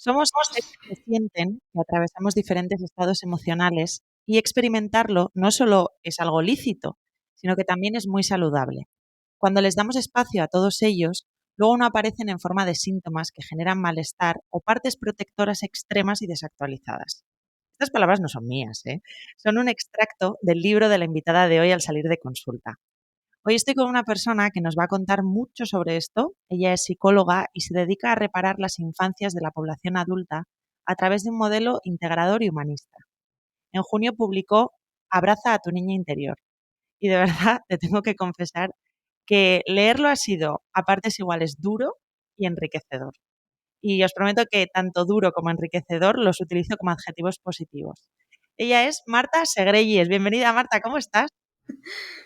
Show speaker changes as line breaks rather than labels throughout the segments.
Somos seres que sienten que atravesamos diferentes estados emocionales y experimentarlo no solo es algo lícito, sino que también es muy saludable. Cuando les damos espacio a todos ellos, luego no aparecen en forma de síntomas que generan malestar o partes protectoras extremas y desactualizadas. Estas palabras no son mías, ¿eh? Son un extracto del libro de la invitada de hoy al salir de consulta. Hoy estoy con una persona que nos va a contar mucho sobre esto. Ella es psicóloga y se dedica a reparar las infancias de la población adulta a través de un modelo integrador y humanista. En junio publicó Abraza a tu niña interior. Y de verdad te tengo que confesar que leerlo ha sido a partes iguales duro y enriquecedor. Y os prometo que tanto duro como enriquecedor los utilizo como adjetivos positivos. Ella es Marta Segreyes. Bienvenida, Marta, ¿cómo estás?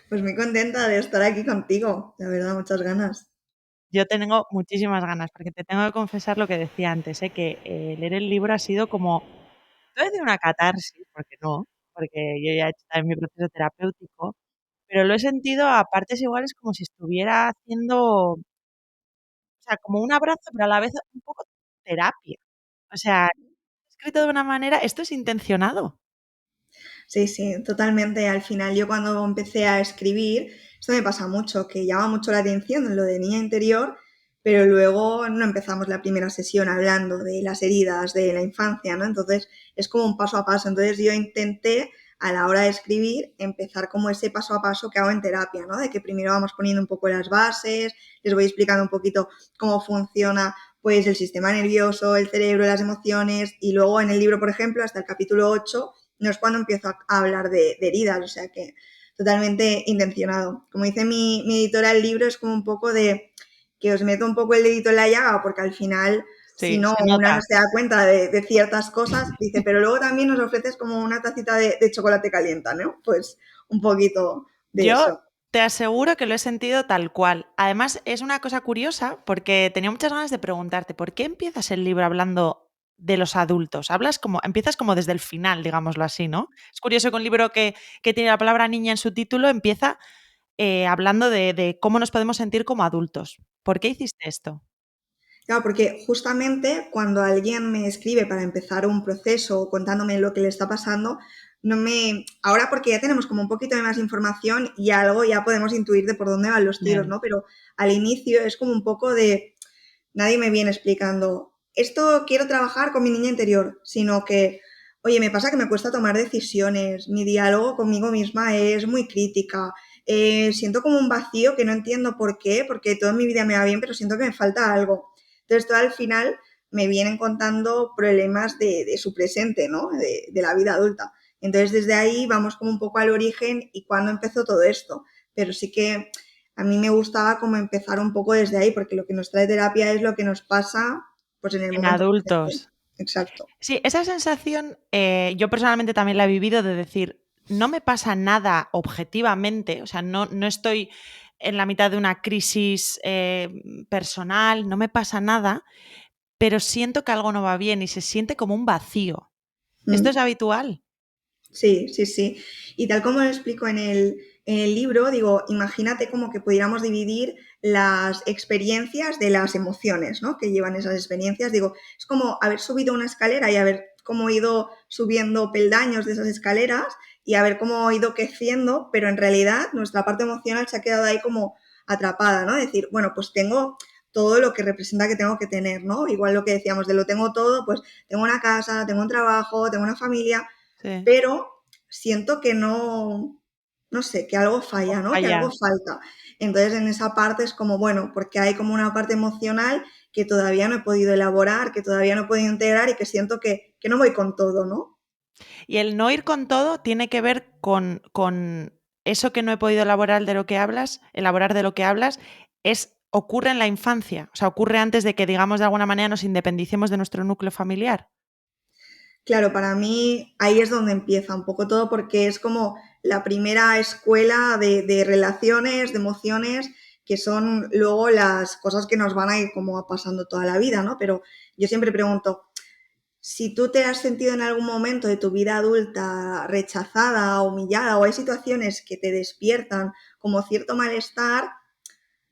Pues muy contenta de estar aquí contigo, la verdad, muchas ganas.
Yo tengo muchísimas ganas, porque te tengo que confesar lo que decía antes, que leer el libro ha sido como, no voy a decir una catarsis, porque no, porque yo ya he hecho también mi proceso terapéutico, pero lo he sentido a partes iguales como si estuviera haciendo, o sea, como un abrazo, pero a la vez un poco terapia. O sea, escrito de una manera, esto es intencionado.
Sí, sí, totalmente. Al final yo cuando empecé a escribir, esto me pasa mucho, que llama mucho la atención lo de niña interior, pero luego no empezamos la primera sesión hablando de las heridas de la infancia, ¿no? Entonces es como un paso a paso. Entonces yo intenté a la hora de escribir empezar como ese paso a paso que hago en terapia, ¿no? De que primero vamos poniendo un poco las bases, les voy explicando un poquito cómo funciona pues el sistema nervioso, el cerebro, las emociones y luego en el libro, por ejemplo, hasta el capítulo 8 no es cuando empiezo a hablar de heridas, o sea que totalmente intencionado. Como dice mi editora, el libro es como un poco de que os meto un poco el dedito en la llaga, porque al final, si
Sí,
no,
se
una no
nota.
se da cuenta de ciertas cosas, dice, pero luego también nos ofreces como una tacita de chocolate caliente, ¿no? Pues un poquito de
Yo
eso.
te aseguro que lo he sentido tal cual. Además, es una cosa curiosa porque tenía muchas ganas de preguntarte, ¿por qué empiezas el libro hablando de los adultos? Empiezas como desde el final, digámoslo así, ¿no? Es curioso que un libro que tiene la palabra niña en su título empieza hablando de cómo nos podemos sentir como adultos. ¿Por qué hiciste esto?
Claro, porque justamente cuando alguien me escribe para empezar un proceso contándome lo que le está pasando, no me. Ahora porque ya tenemos como un poquito de más información y algo ya podemos intuir de por dónde van los tiros,
Claro.
¿no? Pero al inicio es como un poco de. Nadie me viene explicando, esto quiero trabajar con mi niña interior, sino que, oye, me pasa que me cuesta tomar decisiones, mi diálogo conmigo misma es muy crítica, siento como un vacío que no entiendo por qué, porque toda mi vida me va bien, pero siento que me falta algo. Entonces, todo al final me vienen contando problemas de su presente, ¿no? De la vida adulta. Entonces, desde ahí vamos como un poco al origen y cuándo empezó todo esto. Pero sí que a mí me gustaba como empezar un poco desde ahí, porque lo que nos trae terapia es lo que nos pasa pues en el
En
momento presente.
adultos.
Exacto.
Sí, esa sensación yo personalmente también la he vivido de decir, no me pasa nada objetivamente, o sea, no estoy en la mitad de una crisis personal, no me pasa nada, pero siento que algo no va bien y se siente como un vacío. ¿Esto es
Mm.
habitual?
Sí, sí, sí. Y tal como lo explico en el libro, digo, imagínate como que pudiéramos dividir las experiencias de las emociones, ¿no? Que llevan esas experiencias. Digo, es como haber subido una escalera y haber cómo ido subiendo peldaños de esas escaleras y a ver cómo he ido creciendo, pero en realidad nuestra parte emocional se ha quedado ahí como atrapada, ¿no? Decir, bueno, pues tengo todo lo que representa que tengo que tener, ¿no? Igual lo que decíamos de lo tengo todo, pues tengo una casa, tengo un trabajo, tengo una familia,
Sí.
pero siento que no sé, que algo
Algo
falla, ¿no? Que
falla.
algo falta. Entonces, en esa parte es como, bueno, porque hay como una parte emocional que todavía no he podido elaborar, que todavía no he podido integrar y que siento que no voy con todo, ¿no?
Y el no ir con todo tiene que ver con eso que no he podido elaborar de lo que hablas, ocurre en la infancia, o sea, ocurre antes de que, digamos, de alguna manera nos independicemos de nuestro núcleo familiar.
Claro, para mí ahí es donde empieza un poco todo porque es como la primera escuela de relaciones, de emociones, que son luego las cosas que nos van a ir como pasando toda la vida, ¿no? Pero yo siempre pregunto, si tú te has sentido en algún momento de tu vida adulta rechazada, humillada, o hay situaciones que te despiertan como cierto malestar,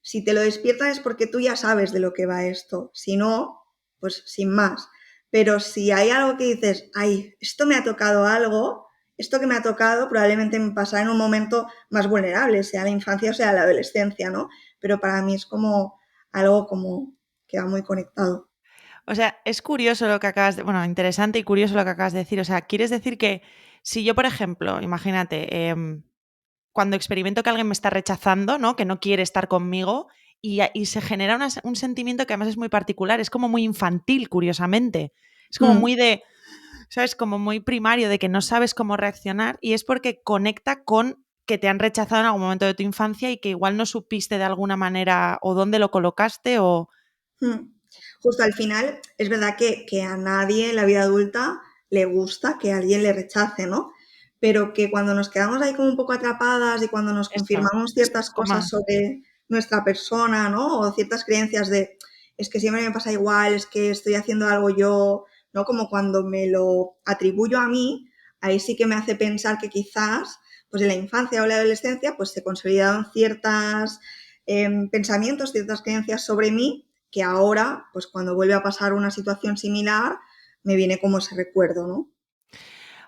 si te lo despiertan es porque tú ya sabes de lo que va esto. Si no, pues sin más. pero si hay algo que dices, ay, esto me ha tocado algo, esto que me ha tocado probablemente me pasará en un momento más vulnerable, sea la infancia o sea la adolescencia, ¿no? Pero para mí es como algo como que va muy conectado.
O sea, es curioso lo que acabas de... Bueno, interesante y curioso lo que acabas de decir. O sea, quieres decir que si yo, por ejemplo, imagínate, cuando experimento que alguien me está rechazando, ¿no? Que no quiere estar conmigo y se genera un sentimiento que además es muy particular, es como muy infantil, curiosamente. Es como
Mm,
muy de, ¿sabes? Como muy primario, de que no sabes cómo reaccionar y es porque conecta con que te han rechazado en algún momento de tu infancia y que igual no supiste de alguna manera o dónde lo colocaste o...
mm. Justo al final, es verdad que a nadie en la vida adulta le gusta que alguien le rechace, ¿no? Pero que cuando nos quedamos ahí como un poco atrapadas y cuando nos
Eso,
confirmamos
es un
ciertas
poco
cosas
más.
sobre nuestra persona, ¿no? O ciertas creencias de, es que siempre me pasa igual, es que estoy haciendo algo yo, ¿no? Como cuando me lo atribuyo a mí, ahí sí que me hace pensar que quizás, pues en la infancia o la adolescencia, pues se consolidaron ciertas pensamientos, ciertas creencias sobre mí que ahora, pues cuando vuelve a pasar una situación similar, me viene como ese recuerdo, ¿no?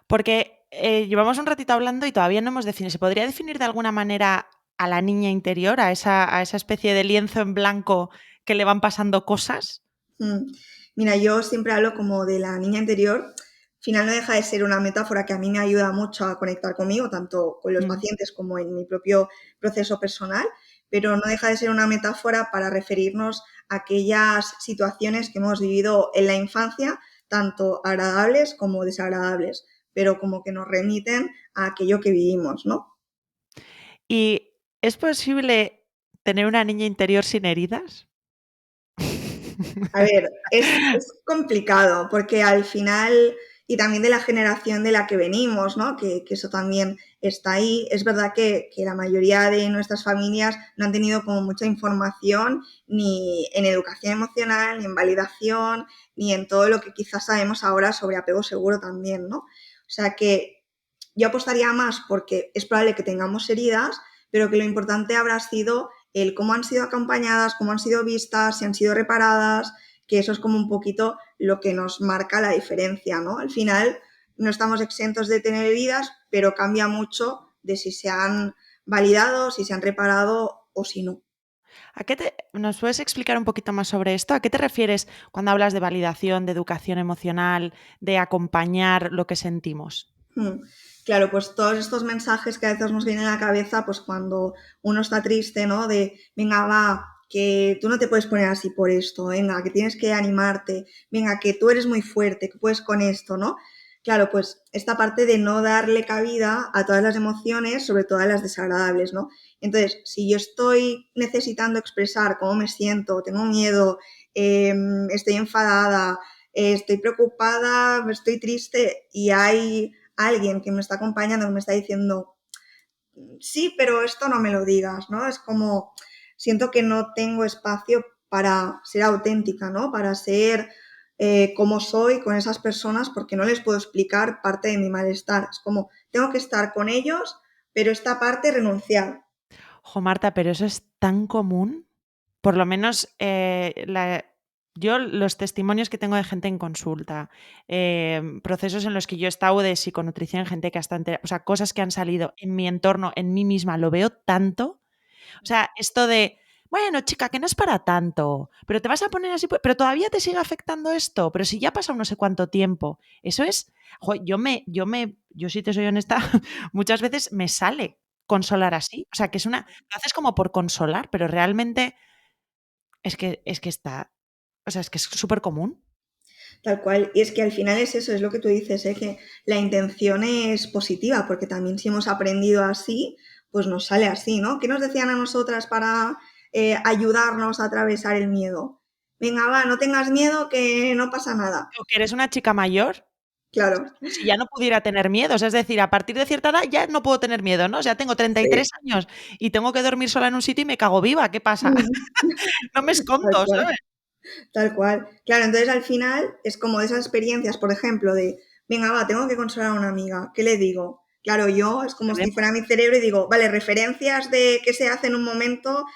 Porque llevamos un ratito hablando y todavía no hemos definido. ¿Se podría definir de alguna manera a la niña interior, a esa especie de lienzo en blanco que le van pasando cosas?
Mm. Mira, yo siempre hablo como de la niña interior. Al final no deja de ser una metáfora que a mí me ayuda mucho a conectar conmigo, tanto con los
Mm.
pacientes como en mi propio proceso personal, pero no deja de ser una metáfora para referirnos a aquellas situaciones que hemos vivido en la infancia, tanto agradables como desagradables, pero como que nos remiten a aquello que vivimos, ¿no?
¿Y es posible tener una niña interior sin heridas?
A ver, es complicado porque al final, y también de la generación de la que venimos, ¿no? Que eso también está ahí. Es verdad que la mayoría de nuestras familias no han tenido como mucha información ni en educación emocional, ni en validación, ni en todo lo que quizás sabemos ahora sobre apego seguro también, ¿no? O sea que yo apostaría más porque es probable que tengamos heridas, pero que lo importante habrá sido el cómo han sido acompañadas, cómo han sido vistas, si han sido reparadas, que eso es como un poquito lo que nos marca la diferencia, ¿no? Al final no estamos exentos de tener heridas, pero cambia mucho de si se han validado, si se han reparado o si no.
¿Nos puedes explicar un poquito más sobre esto? ¿A qué te refieres cuando hablas de validación, de educación emocional, de acompañar lo que sentimos?
Hmm. Claro, pues todos estos mensajes que a veces nos vienen a la cabeza, pues cuando uno está triste, ¿no? De, venga, va, que tú no te puedes poner así por esto, venga, que tienes que animarte, venga, que tú eres muy fuerte, que puedes con esto, ¿no? Claro, pues esta parte de no darle cabida a todas las emociones, sobre todo a las desagradables, ¿no? Entonces, si yo estoy necesitando expresar cómo me siento, tengo miedo, estoy enfadada, estoy preocupada, estoy triste y hay alguien que me está acompañando, que me está diciendo, sí, pero esto no me lo digas, ¿no? Es como, siento que no tengo espacio para ser auténtica, ¿no? Para ser como soy con esas personas porque no les puedo explicar parte de mi malestar. Es como, tengo que estar con ellos, pero esta parte renunciar.
Jo, Marta, pero eso es tan común. Por lo menos yo los testimonios que tengo de gente en consulta, procesos en los que yo he estado de psiconutrición, gente que hasta, o sea, cosas que han salido en mi entorno, en mí misma, lo veo tanto. O sea, esto de, bueno, chica, que no es para tanto, pero te vas a poner así, pero todavía te sigue afectando esto, pero si ya ha pasado no sé cuánto tiempo. Eso es, jo, yo si te soy honesta, muchas veces me sale consolar así. O sea, que es una, lo haces como por consolar, pero realmente es que está, o sea, es que es súper común.
Tal cual. Y es que al final es eso, es lo que tú dices, ¿eh? Que la intención es positiva, porque también si hemos aprendido así, pues nos sale así, ¿no? ¿Qué nos decían a nosotras para ayudarnos a atravesar el miedo? Venga, va, no tengas miedo, que no pasa nada.
O que eres una chica mayor,
Claro,
como si ya no pudiera tener miedos. Es decir, a partir de cierta edad ya no puedo tener miedo, ¿no? O sea, tengo treinta y
sí.
tres años y tengo que dormir sola en un sitio y me cago viva. ¿Qué pasa?
Mm,
No me
tal
escondo,
cual.
¿sabes?
Tal cual. Claro, entonces al final es como de esas experiencias, por ejemplo, de, venga, va, tengo que consolar a una amiga, ¿qué le digo? Claro, yo es como si fuera mi cerebro y digo, vale, referencias de qué se hace en un momento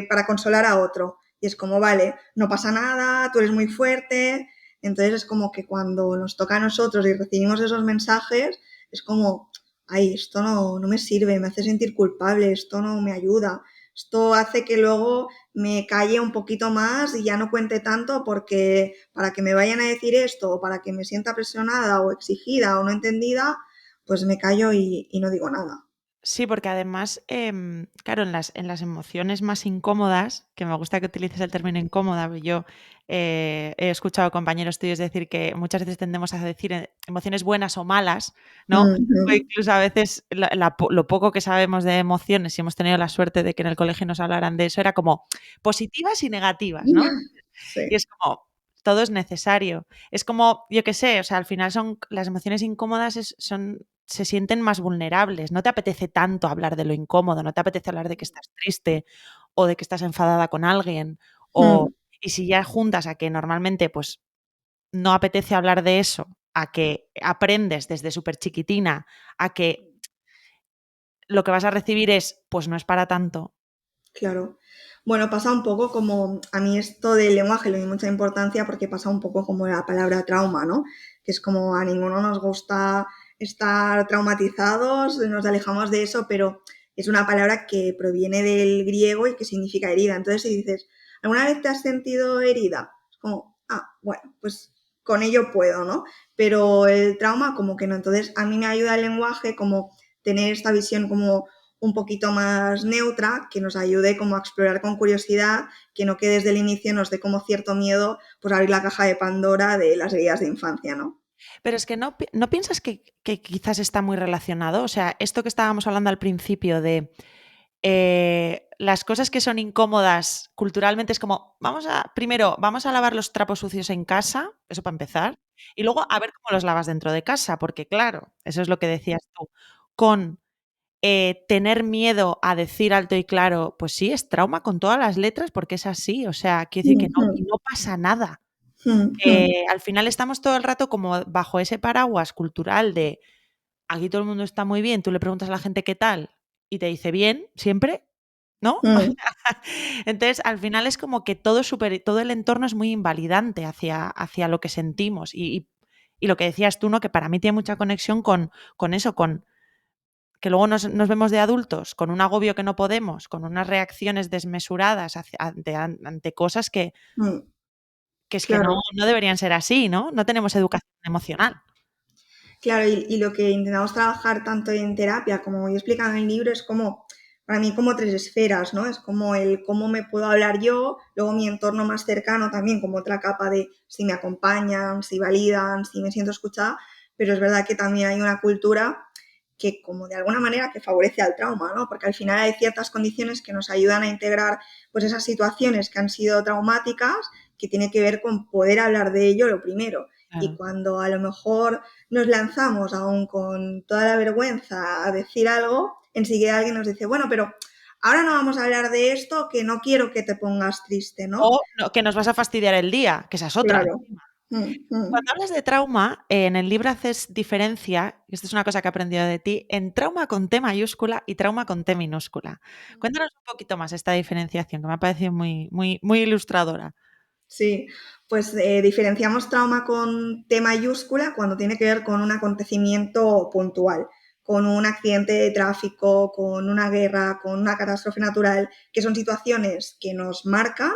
para consolar a otro. Y es como, vale, no pasa nada, tú eres muy fuerte, Entonces es como que cuando nos toca a nosotros y recibimos esos mensajes, es como, ay, esto no me sirve, me hace sentir culpable, esto no me ayuda. Esto hace que luego me calle un poquito más y ya no cuente tanto porque para que me vayan a decir esto o para que me sienta presionada o exigida o no entendida, pues me callo y no digo nada.
Sí, porque además, claro, en las emociones más incómodas, que me gusta que utilices el término incómoda, yo he escuchado a compañeros tuyos decir que muchas veces tendemos a decir emociones buenas o malas, ¿no? O
Ujú.
incluso a veces lo poco que sabemos de emociones, si hemos tenido la suerte de que en el colegio nos hablaran de eso, era como positivas y negativas, ¿no? Y
Sí,
es como, todo es necesario. Es como, yo qué sé, o sea, al final son las emociones incómodas se sienten más vulnerables. No te apetece tanto hablar de lo incómodo, no te apetece hablar de que estás triste o de que estás enfadada con alguien. O,
mm,
y si ya juntas a que normalmente pues no apetece hablar de eso, a que aprendes desde súper chiquitina, a que lo que vas a recibir es, pues no es para tanto.
claro. Bueno, pasa un poco como, a mí esto del lenguaje le doy mucha importancia porque pasa un poco como la palabra trauma, ¿no? Que es como a ninguno nos gusta estar traumatizados, nos alejamos de eso, pero es una palabra que proviene del griego y que significa herida. Entonces, si dices, ¿alguna vez te has sentido herida? Es como, bueno, pues con ello puedo, ¿no? Pero el trauma como que no. Entonces, a mí me ayuda el lenguaje como tener esta visión como un poquito más neutra, que nos ayude como a explorar con curiosidad, que no que desde el inicio nos dé como cierto miedo por abrir la caja de Pandora de las heridas de infancia, ¿no?
Pero es que no piensas que quizás está muy relacionado. O sea, esto que estábamos hablando al principio de las cosas que son incómodas culturalmente es como, primero, vamos a lavar los trapos sucios en casa, eso para empezar, y luego a ver cómo los lavas dentro de casa, porque claro, eso es lo que decías tú, con tener miedo a decir alto y claro, pues sí, es trauma con todas las letras porque es así, o sea, quiero decir que no, y no pasa nada. Al final estamos todo el rato como bajo ese paraguas cultural de aquí todo el mundo está muy bien, tú le preguntas a la gente qué tal y te dice bien, siempre, ¿no? Entonces, al final es como que todo el entorno es muy invalidante hacia lo que sentimos. Y lo que decías tú, ¿no? Que para mí tiene mucha conexión con eso, con que luego nos vemos de adultos con un agobio que no podemos, con unas reacciones desmesuradas ante cosas que es que no,
Claro,
no deberían ser así, ¿no? No tenemos educación emocional.
claro, y lo que intentamos trabajar tanto en terapia como yo he explicado en el libro es como, para mí, como tres esferas, ¿no? Es como el cómo me puedo hablar yo, luego mi entorno más cercano también, como otra capa de si me acompañan, si validan, si me siento escuchada, pero es verdad que también hay una cultura que como de alguna manera que favorece al trauma, ¿no? Porque al final hay ciertas condiciones que nos ayudan a integrar pues esas situaciones que han sido traumáticas, que tiene que ver con poder hablar de ello lo primero. Y
Claro.
cuando a lo mejor nos lanzamos aún con toda la vergüenza a decir algo, enseguida alguien nos dice, bueno, pero ahora no vamos a hablar de esto, que no quiero que te pongas triste,
O
¿no?
no, que nos vas a fastidiar el día, que esa es otra.
Claro.
Cuando hablas de trauma, en el libro haces diferencia, y esto es una cosa que he aprendido de ti, en trauma con T mayúscula y trauma con T minúscula. Cuéntanos un poquito más esta diferenciación, que me ha parecido muy, muy, muy ilustradora.
Sí, pues diferenciamos trauma con T mayúscula cuando tiene que ver con un acontecimiento puntual, con un accidente de tráfico, con una guerra, con una catástrofe natural, que son situaciones que nos marcan,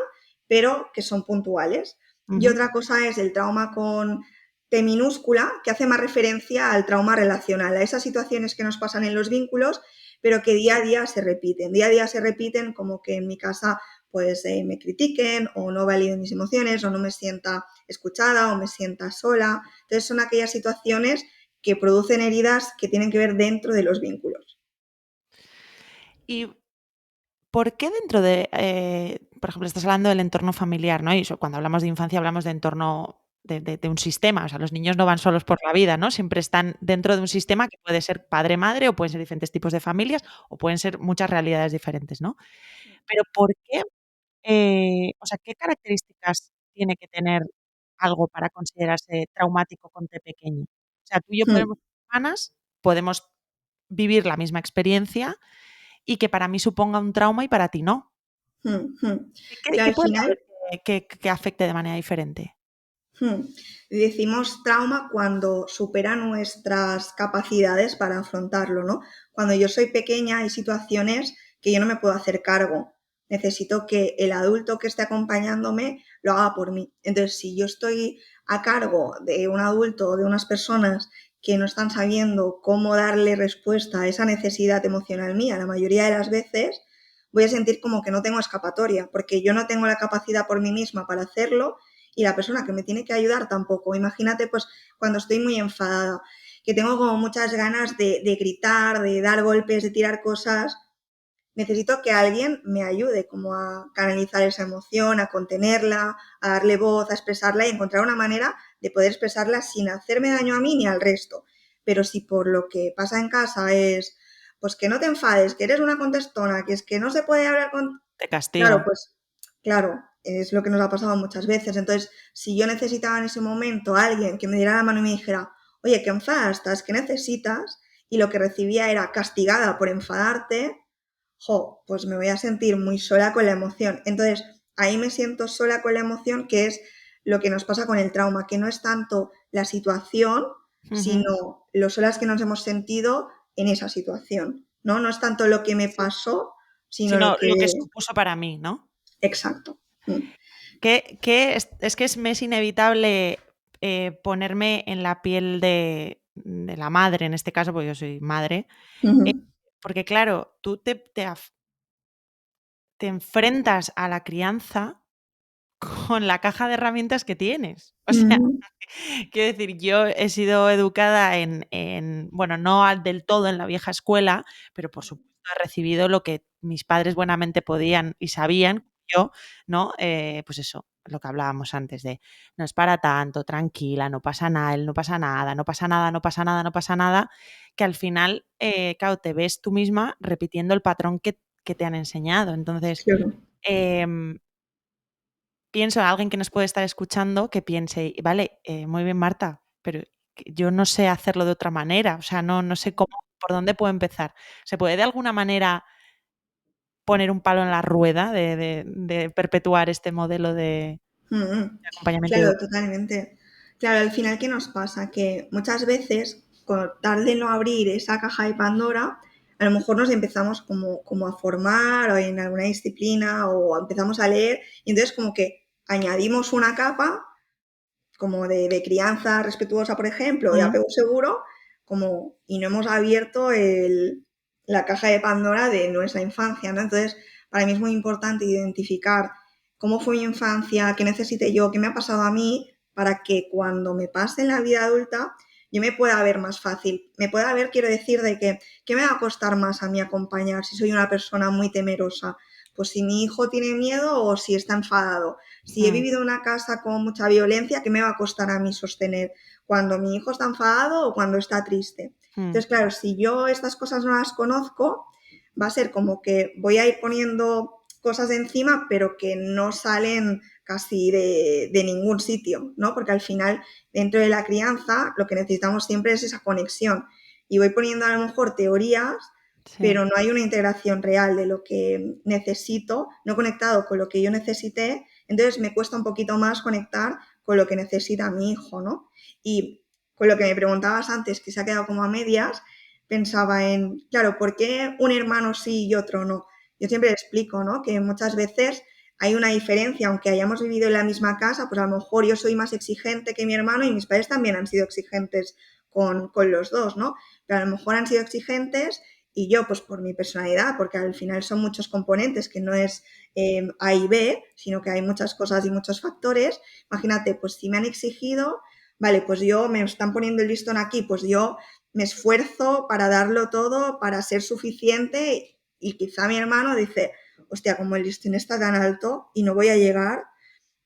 pero que son puntuales. Y
Ujú.
otra cosa es el trauma con T minúscula, que hace más referencia al trauma relacional, a esas situaciones que nos pasan en los vínculos, pero que día a día se repiten. Día a día se repiten como que en mi casa pues me critiquen o no validen mis emociones o no me sienta escuchada o me sienta sola. Entonces son aquellas situaciones que producen heridas que tienen que ver dentro de los vínculos.
¿Y por qué dentro por ejemplo, estás hablando del entorno familiar, ¿no? Y cuando hablamos de infancia hablamos de entorno de un sistema, o sea, los niños no van solos por la vida, ¿no? Siempre están dentro de un sistema que puede ser padre-madre o pueden ser diferentes tipos de familias o pueden ser muchas realidades diferentes, ¿no? Pero ¿por qué? O sea, ¿qué características tiene que tener algo para considerarse traumático con T pequeño? O sea, tú y yo podemos ser hermanas, podemos vivir la misma experiencia y que para mí suponga un trauma y para ti no. ¿Qué
Claro,
qué
al
puede
final
haber que afecte de manera diferente?
Hmm. Decimos trauma cuando supera nuestras capacidades para afrontarlo, ¿no? Cuando yo soy pequeña hay situaciones que yo no me puedo hacer cargo. Necesito que el adulto que esté acompañándome lo haga por mí. Entonces, si yo estoy a cargo de un adulto o de unas personas que no están sabiendo cómo darle respuesta a esa necesidad emocional mía, la mayoría de las veces voy a sentir como que no tengo escapatoria, porque yo no tengo la capacidad por mí misma para hacerlo y la persona que me tiene que ayudar tampoco. Imagínate, pues, cuando estoy muy enfadada, que tengo como muchas ganas de gritar, de dar golpes, de tirar cosas. Necesito que alguien me ayude como a canalizar esa emoción, a contenerla, a darle voz, a expresarla y encontrar una manera de poder expresarla sin hacerme daño a mí ni al resto. Pero si por lo que pasa en casa es, pues que no te enfades, que eres una contestona, que es que no se puede hablar con...
Te
Claro,
castigan.
pues claro, es lo que nos ha pasado muchas veces. Entonces, si yo necesitaba en ese momento a alguien que me diera la mano y me dijera, oye, ¿qué enfadas estás? ¿Qué necesitas? Y lo que recibía era castigada por enfadarte, jo, pues me voy a sentir muy sola con la emoción. Entonces, ahí me siento sola con la emoción, que es lo que nos pasa con el trauma, que no es tanto la situación,
Ujú.
sino lo solas que nos hemos sentido en esa situación, ¿no? No es tanto lo que me
Sí.
pasó, sino lo
Sino
que...
lo que supuso para mí, ¿no?
Exacto. Mm.
Es que es inevitable ponerme en la piel de la madre, en este caso, porque yo soy madre, eh,
Ujú.
porque claro, tú te enfrentas a la crianza con la caja de herramientas que tienes. O sea,
Ujú.
quiero decir, yo he sido educada bueno, no del todo en la vieja escuela, pero por supuesto he recibido lo que mis padres buenamente podían y sabían, yo, ¿no? Pues eso, lo que hablábamos antes de no es para tanto, tranquila, no pasa nada, no pasa nada, no pasa nada, no pasa nada, no pasa nada, que al final, claro, te ves tú misma repitiendo el patrón que te han enseñado. Entonces,
Claro.
em, pienso en alguien que nos puede estar escuchando que piense, vale, muy bien Marta, pero que yo no sé hacerlo de otra manera, o sea, no sé cómo, por dónde puedo empezar. ¿Se puede de alguna manera poner un palo en la rueda de perpetuar este modelo
Mm.
de acompañamiento y
Claro,
educación?
totalmente. Claro, al final, ¿qué nos pasa? Que muchas veces, con tal de no abrir esa caja de Pandora, a lo mejor nos empezamos como a formar o en alguna disciplina o empezamos a leer y entonces como que añadimos una capa como de crianza respetuosa, por ejemplo, de
Mm,
apego seguro, como, y no hemos abierto la caja de Pandora de nuestra infancia, ¿no? Entonces, para mí es muy importante identificar cómo fue mi infancia, qué necesité yo, qué me ha pasado a mí, para que cuando me pase en la vida adulta, yo me pueda ver más fácil. Me pueda ver, quiero decir, de que, ¿qué me va a costar más a mí acompañar si soy una persona muy temerosa? Pues si mi hijo tiene miedo o si está enfadado, si he
mm,
vivido en una casa con mucha violencia, ¿qué me va a costar a mí sostener cuando mi hijo está enfadado o cuando está triste?
mm,
Entonces, claro, si yo estas cosas no las conozco, va a ser como que voy a ir poniendo cosas encima, pero que no salen casi de ningún sitio, ¿no? Porque al final, dentro de la crianza, lo que necesitamos siempre es esa conexión. Y voy poniendo a lo mejor teorías,
sí.
pero no hay una integración real de lo que necesito, no he conectado con lo que yo necesité, entonces me cuesta un poquito más conectar con lo que necesita mi hijo, ¿no? Y con lo que me preguntabas antes, que se ha quedado como a medias, pensaba en, claro, ¿por qué un hermano sí y otro no? Yo siempre explico, ¿no? Que muchas veces hay una diferencia, aunque hayamos vivido en la misma casa, pues a lo mejor yo soy más exigente que mi hermano y mis padres también han sido exigentes con los dos, ¿no? Pero a lo mejor han sido exigentes y yo, pues por mi personalidad, porque al final son muchos componentes, que no es A y B, sino que hay muchas cosas y muchos factores. Imagínate, pues si me han exigido, vale, pues yo me están poniendo el listón aquí, pues yo me esfuerzo para darlo todo, para ser suficiente y quizá mi hermano dice, hostia, como el listón está tan alto y no voy a llegar,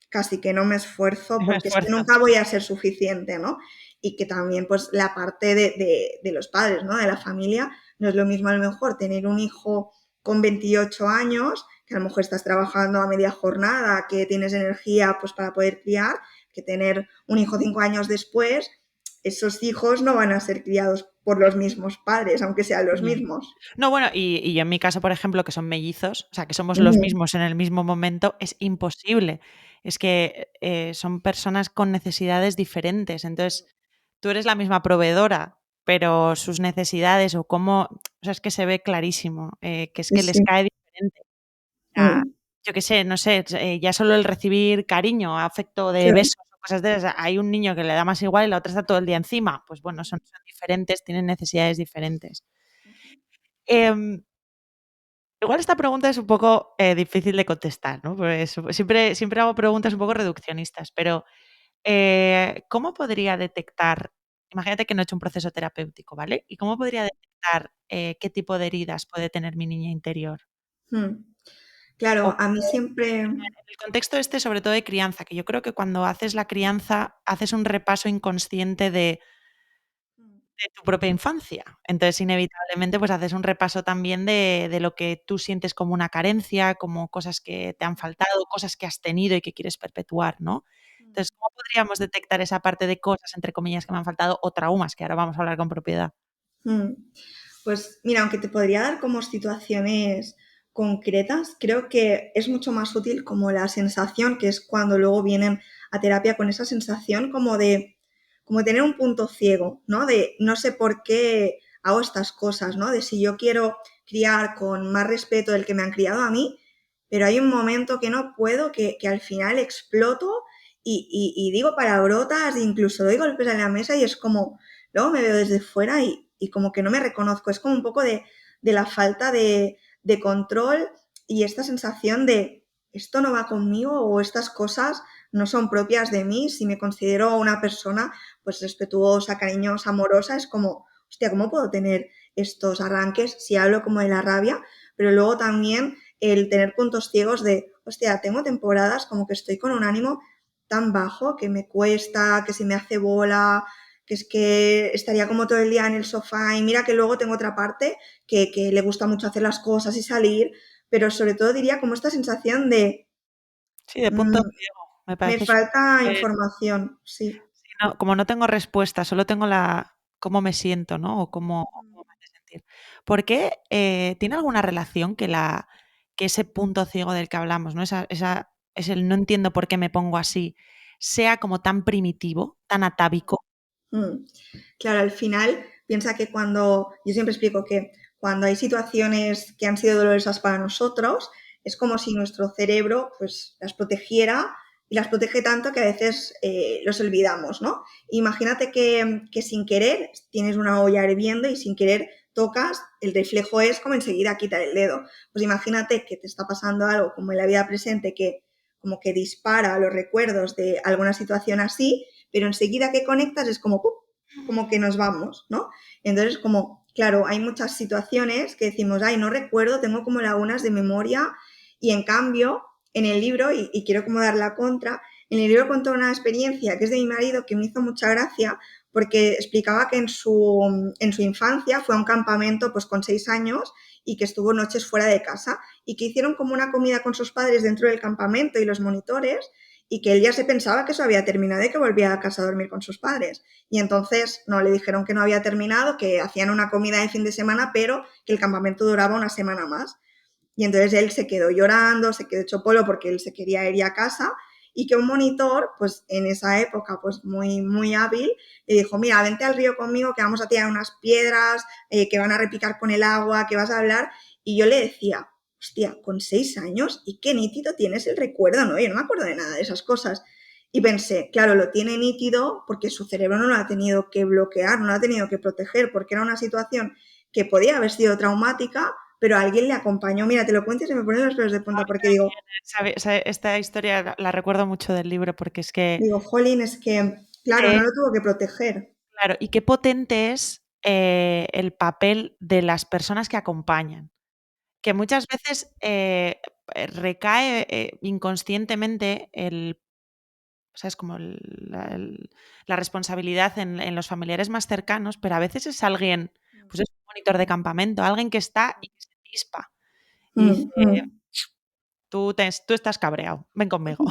casi que no me esfuerzo
Me
porque es que
esfuerzo.
nunca voy a ser suficiente, ¿no? Y que también pues la parte de los padres, ¿no? De la familia, no es lo mismo a lo mejor tener un hijo con 28 años, que a lo mejor estás trabajando a media jornada, que tienes energía pues para poder criar, que tener un hijo 5 años después, esos hijos no van a ser criados por los mismos padres, aunque sean los
Mm.
mismos.
No, bueno, y yo en mi caso, por ejemplo, que son mellizos, o sea, que somos los
Mm.
mismos en el mismo momento, es imposible. es que son personas con necesidades diferentes. Entonces, tú eres la misma proveedora, pero sus necesidades o cómo, o sea, es que se ve clarísimo, que es
Sí,
que les
sí.
cae diferente. O sea,
Mm,
yo qué sé, no sé, ya solo el recibir cariño, afecto de
claro.
besos o cosas de esas, hay un niño que le da más igual y la otra está todo el día encima. Pues bueno, son diferentes, tienen necesidades diferentes. Em, Igual esta pregunta es un poco difícil de contestar, ¿no? Pues siempre hago preguntas un poco reduccionistas, pero ¿cómo podría detectar, imagínate que no he hecho un proceso terapéutico, ¿vale? ¿Y cómo podría detectar qué tipo de heridas puede tener mi niña interior?
Mm.
O
Claro, a mí
cómo-
siempre...
en el contexto este, sobre todo de crianza, que yo creo que cuando haces la crianza, haces un repaso inconsciente de tu propia infancia. Entonces, inevitablemente, pues haces un repaso también de lo que tú sientes como una carencia, como cosas que te han faltado, cosas que has tenido y que quieres perpetuar, ¿no? Entonces, ¿cómo podríamos detectar esa parte de cosas, entre comillas, que me han faltado o traumas, que ahora vamos a hablar con propiedad?
Mm. Pues mira, aunque te podría dar como situaciones concretas, creo que es mucho más útil como la sensación, que es cuando luego vienen a terapia con esa sensación como tener un punto ciego, ¿no? De no sé por qué hago estas cosas, ¿no? De si yo quiero criar con más respeto del que me han criado a mí, pero hay un momento que no puedo, que al final exploto y digo palabrotas, incluso doy golpes en la mesa y es como, luego me veo desde fuera y como que no me reconozco. Es como un poco de la falta de control y esta sensación de esto no va conmigo o estas cosas no son propias de mí. Si me considero una persona pues respetuosa, cariñosa, amorosa, es como, hostia, ¿cómo puedo tener estos arranques si hablo como de la rabia? Pero luego también el tener puntos ciegos de, hostia, tengo temporadas como que estoy con un ánimo tan bajo que me cuesta, que se me hace bola, que es que estaría como todo el día en el sofá y mira que luego tengo otra parte que le gusta mucho hacer las cosas y salir, pero sobre todo diría como esta sensación de
Sí, de punto
mmm,
ciego. Me
me
parece
falta
súper.
información, sí.
Sí, no, como no tengo respuesta, solo tengo cómo me siento, ¿no? O cómo me hace sentir. ¿Por qué tiene alguna relación que ese punto ciego del que hablamos, ¿no? Es el no entiendo por qué me pongo así, sea como tan primitivo, tan atávico?
Mm. Claro, al final piensa que cuando, yo siempre explico que cuando hay situaciones que han sido dolorosas para nosotros, es como si nuestro cerebro pues las protegiera y las protege tanto que a veces los olvidamos, ¿no? Imagínate que sin querer tienes una olla hirviendo y sin querer tocas, el reflejo es como enseguida quitar el dedo. Pues imagínate que te está pasando algo como en la vida presente que como que dispara los recuerdos de alguna situación así, pero enseguida que conectas es como, ¡pum!, como que nos vamos, ¿no? Entonces, como, claro, hay muchas situaciones que decimos, ay, no recuerdo, tengo como lagunas de memoria, y en cambio, en el libro, y quiero como dar la contra, en el libro contó una experiencia que es de mi marido que me hizo mucha gracia, porque explicaba que en su infancia fue a un campamento pues con 6 años y que estuvo noches fuera de casa y que hicieron como una comida con sus padres dentro del campamento y los monitores y que él ya se pensaba que eso había terminado y que volvía a casa a dormir con sus padres. Y entonces no le dijeron que no había terminado, que hacían una comida de fin de semana, pero que el campamento duraba una semana más. Y entonces él se quedó llorando, se quedó hecho polvo porque él se quería ir a casa y que un monitor, pues en esa época, pues muy, muy hábil, le dijo, mira, vente al río conmigo que vamos a tirar unas piedras, que van a repicar con el agua, que vas a hablar. Y yo le decía, hostia, con 6 años y qué nítido tienes el recuerdo, ¿no? Yo no me acuerdo de nada de esas cosas. Y pensé, claro, lo tiene nítido porque su cerebro no lo ha tenido que bloquear, no lo ha tenido que proteger, porque era una situación que podía haber sido traumática, pero alguien le acompañó. Mira, te lo cuento y se me ponen los pelos de punta porque digo,
Esta historia la recuerdo mucho del libro porque es que,
jolín, es que, claro, no
eh,
lo tuvo que proteger.
claro, y qué potente es el papel de las personas que acompañan. Que muchas veces, recae, inconscientemente ¿sabes? Como la responsabilidad en los familiares más cercanos, pero a veces es alguien, pues es un monitor de campamento, alguien que está y que se chispa y dice:
Mm, mm.
Tú estás cabreado, ven conmigo".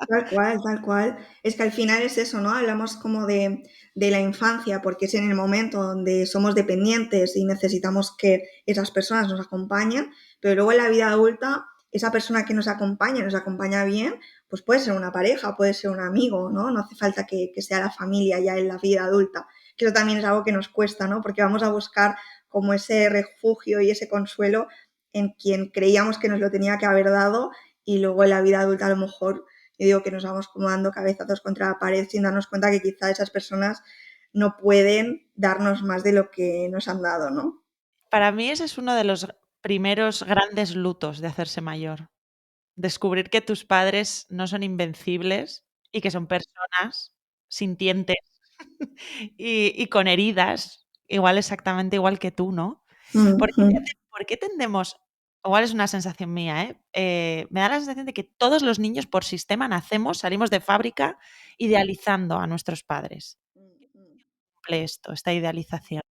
Tal cual, tal cual. Es que al final es eso, ¿no? Hablamos como de la infancia, porque es en el momento donde somos dependientes y necesitamos que esas personas nos acompañen, pero luego en la vida adulta, esa persona que nos acompaña bien, pues puede ser una pareja, puede ser un amigo, ¿no? No hace falta que sea la familia ya en la vida adulta, que eso también es algo que nos cuesta, ¿no? Porque vamos a buscar como ese refugio y ese consuelo en quien creíamos que nos lo tenía que haber dado y luego en la vida adulta a lo mejor, yo digo que nos vamos como dando cabezazos contra la pared sin darnos cuenta que quizá esas personas no pueden darnos más de lo que nos han dado, ¿no?
Para mí ese es uno de los primeros grandes lutos de hacerse mayor. Descubrir que tus padres no son invencibles y que son personas sintientes y con heridas, igual exactamente igual que tú, ¿no? ¿Por qué tendemos? Igual es una sensación mía, ¿eh? Me da la sensación de que todos los niños por sistema salimos de fábrica idealizando a nuestros padres. Cumple esto, esta idealización.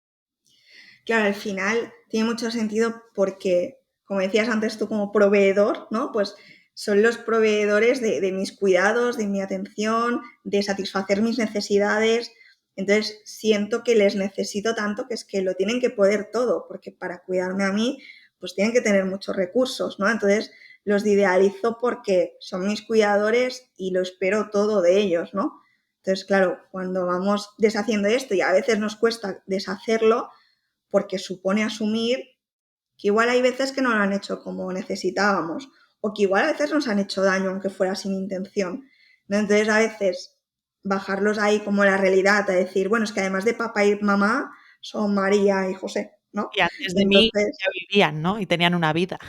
Claro, al final tiene mucho sentido porque, como decías antes tú como proveedor, ¿no? Pues son los proveedores de mis cuidados, de mi atención, de satisfacer mis necesidades. Entonces siento que les necesito tanto que es que lo tienen que poder todo, porque para cuidarme a mí, pues tienen que tener muchos recursos, ¿no? Entonces los idealizo porque son mis cuidadores y lo espero todo de ellos, ¿no? Entonces, claro, cuando vamos deshaciendo esto y a veces nos cuesta deshacerlo, porque supone asumir que igual hay veces que no lo han hecho como necesitábamos o que igual a veces nos han hecho daño aunque fuera sin intención, ¿no? Entonces a veces bajarlos ahí como la realidad, a decir, bueno, es que además de papá y mamá son María y José, ¿no?
Y antes de mí
Entonces,
ya vivían, ¿no? Y tenían una vida.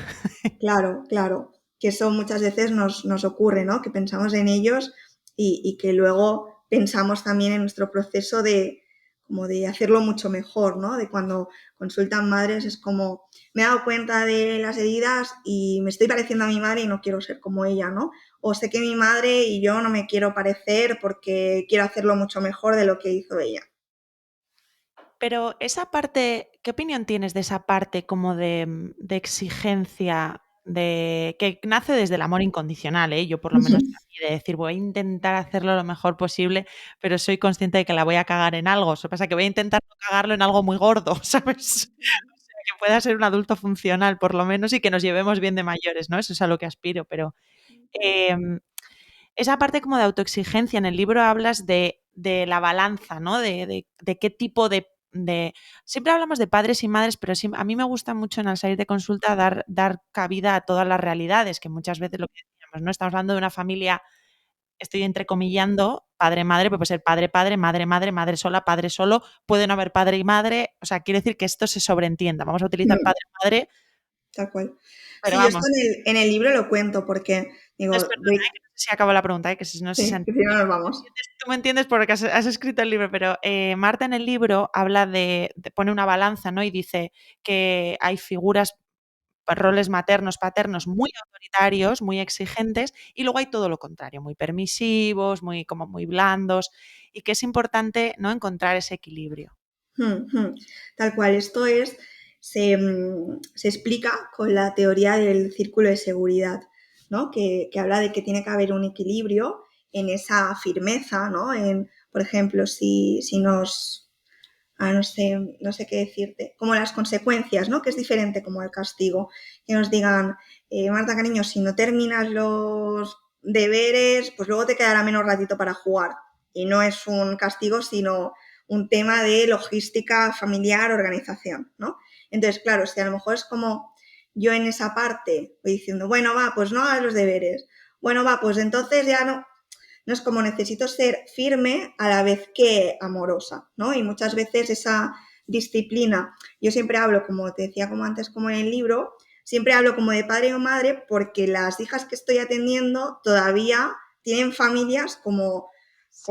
claro, claro, que eso muchas veces nos ocurre, ¿no? Que pensamos en ellos y que luego pensamos también en nuestro proceso de como de hacerlo mucho mejor, ¿no? De cuando consultan madres es como, me he dado cuenta de las heridas y me estoy pareciendo a mi madre y no quiero ser como ella, ¿no? O sé que mi madre y yo no me quiero parecer porque quiero hacerlo mucho mejor de lo que hizo ella.
Pero esa parte, ¿qué opinión tienes de esa parte como de exigencia que nace desde el amor incondicional, ¿eh? Yo por lo menos a mí, de decir, voy a intentar hacerlo lo mejor posible, pero soy consciente de que la voy a cagar en algo. Eso pasa que voy a intentar no cagarlo en algo muy gordo, ¿sabes? O sea, que pueda ser un adulto funcional, por lo menos, y que nos llevemos bien de mayores, ¿no? Eso es a lo que aspiro, pero em, esa parte como de autoexigencia, en el libro hablas de la balanza, ¿no? De qué tipo de... Siempre hablamos de padres y madres, pero a mí me gusta mucho en al salir de consulta dar cabida a todas las realidades, que muchas veces lo que decíamos, ¿no? Estamos hablando de una familia, estoy entrecomillando, padre-madre, pero puede ser padre-padre, madre-madre, madre sola, padre solo, puede no haber padre y madre, o sea, quiere decir que esto se sobreentienda. Vamos a utilizar padre-madre,
Tal cual.
pero
Sí, yo esto
vamos,
en el libro lo cuento porque,
entonces,
digo,
perdona, que no sé si acabo la pregunta, que si no sé si se
sí, que si no nos vamos.
tú me entiendes porque has escrito el libro, pero Marta en el libro habla pone una balanza, ¿no? Y dice que hay figuras, roles maternos, paternos muy autoritarios, muy exigentes, y luego hay todo lo contrario, muy permisivos, como muy blandos, y que es importante, ¿no? Encontrar ese equilibrio.
Tal cual, esto se explica con la teoría del círculo de seguridad, ¿no? Que habla de que tiene que haber un equilibrio en esa firmeza, ¿no? Por ejemplo, si nos, no sé qué decirte, como las consecuencias, ¿no? Que es diferente como el castigo, que nos digan, Marta, cariño, si no terminas los deberes, pues luego te quedará menos ratito para jugar. Y no es un castigo, sino un tema de logística familiar, organización, ¿no? Entonces, claro, si a lo mejor es como yo en esa parte voy diciendo, bueno, va, pues no hagas los deberes, bueno, va, pues entonces ya no, no es como necesito ser firme a la vez que amorosa, ¿no? Y muchas veces esa disciplina, yo siempre hablo, como te decía como antes, como en el libro, siempre hablo como de padre o madre porque las hijas que estoy atendiendo todavía tienen familias
Más,
como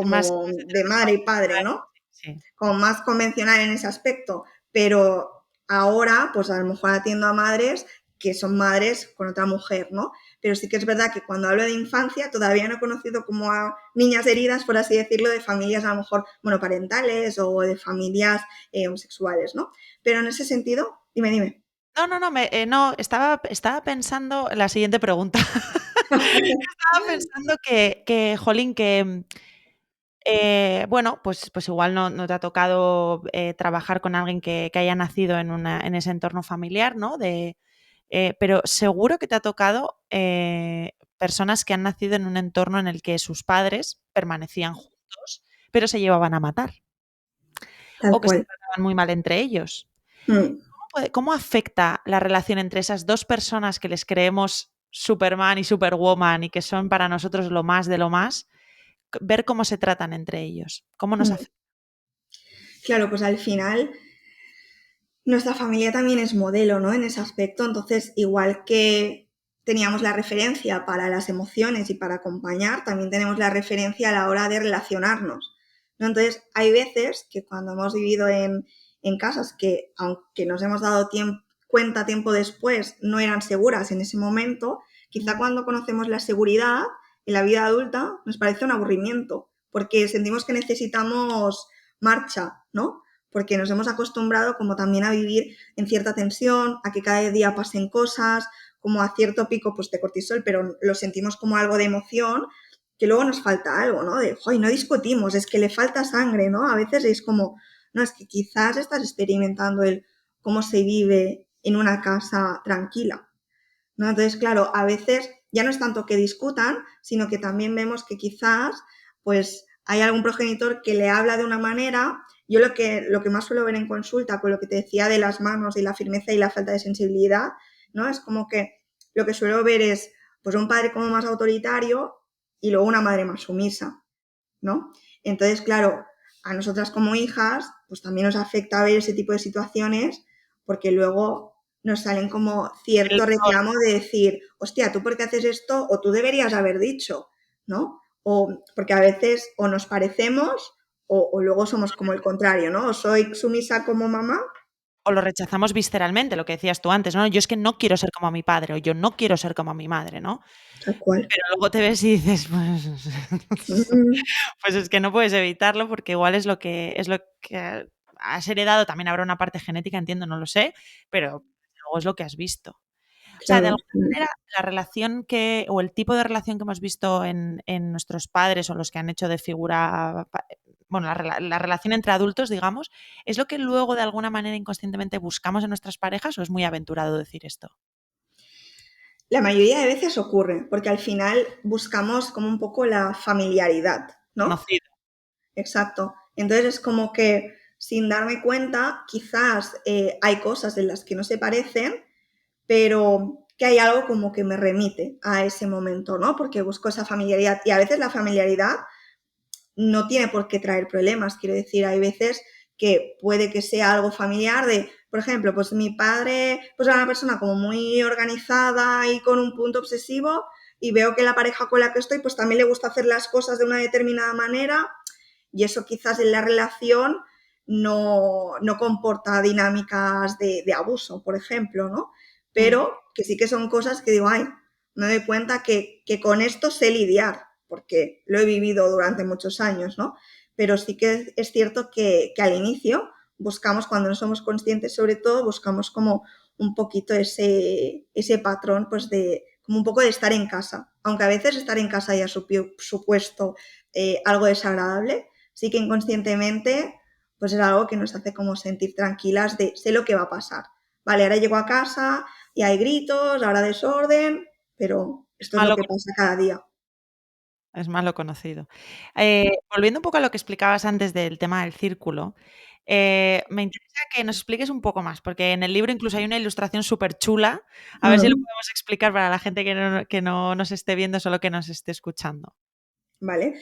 más
de madre y padre,
heteronormadas,
¿no?
sí.
Como más convencional en ese aspecto, pero ahora pues a lo mejor atiendo a madres que son madres con otra mujer, ¿no? Pero sí que es verdad que cuando hablo de infancia todavía no he conocido como a niñas heridas, por así decirlo, de familias a lo mejor monoparentales o de familias homosexuales, ¿no? Pero en ese sentido, dime.
No, no, no, no, estaba pensando en la siguiente pregunta. Estaba pensando jolín, bueno, pues igual no te ha tocado trabajar con alguien que haya nacido en ese entorno familiar, ¿no? Pero seguro que te ha tocado personas que han nacido en un entorno en el que sus padres permanecían juntos, pero se llevaban a matar
Tal
o que se
cual.
trataban muy mal entre ellos.
Mm.
¿Cómo afecta la relación entre esas dos personas que les creemos Superman y Superwoman y que son para nosotros lo más de lo más, ver cómo se tratan entre ellos? ¿Cómo nos
Mm.
afecta?
Claro, pues al final nuestra familia también es modelo, ¿no? En ese aspecto. Entonces, igual que teníamos la referencia para las emociones y para acompañar, también tenemos la referencia a la hora de relacionarnos, ¿no? Entonces, hay veces que cuando hemos vivido en casas que, aunque nos hemos dado cuenta tiempo después, no eran seguras en ese momento, quizá cuando conocemos la seguridad en la vida adulta nos parece un aburrimiento, porque sentimos que necesitamos marcha, ¿no? Porque nos hemos acostumbrado como también a vivir en cierta tensión, a que cada día pasen cosas, como a cierto pico pues de cortisol, pero lo sentimos como algo de emoción, que luego nos falta algo, ¿no? De, ¡ay, no discutimos! Es que le falta sangre, ¿no? A veces es como, no, es que quizás estás experimentando el cómo se vive en una casa tranquila, ¿no? Entonces, claro, a veces ya no es tanto que discutan, sino que también vemos que quizás pues hay algún progenitor que le habla de una manera. Yo lo que más suelo ver en consulta, con lo que te decía de las manos y la firmeza y la falta de sensibilidad, ¿no? Es como que lo que suelo ver es pues un padre como más autoritario y luego una madre más sumisa, ¿no? Entonces, claro, a nosotras como hijas, pues también nos afecta ver ese tipo de situaciones porque luego nos salen como
El
cierto
rol.
reclamo de decir, hostia, ¿tú por qué haces esto? O tú deberías haber dicho, ¿no? O porque a veces o nos parecemos o luego somos como el contrario, ¿no? O soy sumisa como mamá.
O lo rechazamos visceralmente, lo que decías tú antes, ¿no? Yo es que no quiero ser como mi padre o yo no quiero ser como mi madre, ¿no?
Tal cual.
Pero luego te ves y dices, pues,
Mm,
pues es que no puedes evitarlo porque igual es lo que has heredado. También habrá una parte genética, entiendo, no lo sé, pero luego es lo que has visto. O sea, de
claro.
alguna manera, la relación o el tipo de relación que hemos visto en nuestros padres o los que han hecho de figura, bueno, la relación entre adultos, digamos, ¿es lo que luego de alguna manera inconscientemente buscamos en nuestras parejas o es muy aventurado decir esto?
La mayoría de veces ocurre, porque al final buscamos como un poco la familiaridad, ¿no?
Conocido.
Exacto. Entonces es como que sin darme cuenta, quizás hay cosas en las que no se parecen, pero que hay algo como que me remite a ese momento, ¿no? Porque busco esa familiaridad y a veces la familiaridad no tiene por qué traer problemas. Quiero decir, hay veces que puede que sea algo familiar de, por ejemplo, pues mi padre pues era una persona como muy organizada y con un punto obsesivo y veo que la pareja con la que estoy pues también le gusta hacer las cosas de una determinada manera y eso quizás en la relación no comporta dinámicas de abuso, por ejemplo, ¿no?
Mm.
Pero que sí que son cosas que digo, ay, me doy cuenta que con esto sé lidiar, porque lo he vivido durante muchos años, ¿no? Pero sí que es cierto que al inicio buscamos, cuando no somos conscientes sobre todo, buscamos como un poquito ese patrón, pues de como un poco de estar en casa. Aunque a veces estar en casa haya supuesto algo desagradable, sí que inconscientemente pues es algo que nos hace como sentir tranquilas de sé lo que va a pasar. Vale, ahora llego a casa y hay gritos, ahora desorden, pero esto es lo
Malo
que pasa cada día.
Es más lo conocido. Volviendo un poco a lo que explicabas antes del tema del círculo, me interesa que nos expliques un poco más, porque en el libro incluso hay una ilustración súper chula. A ver si lo
Mm,
podemos explicar para la gente que no nos esté viendo, solo que nos esté escuchando.
vale,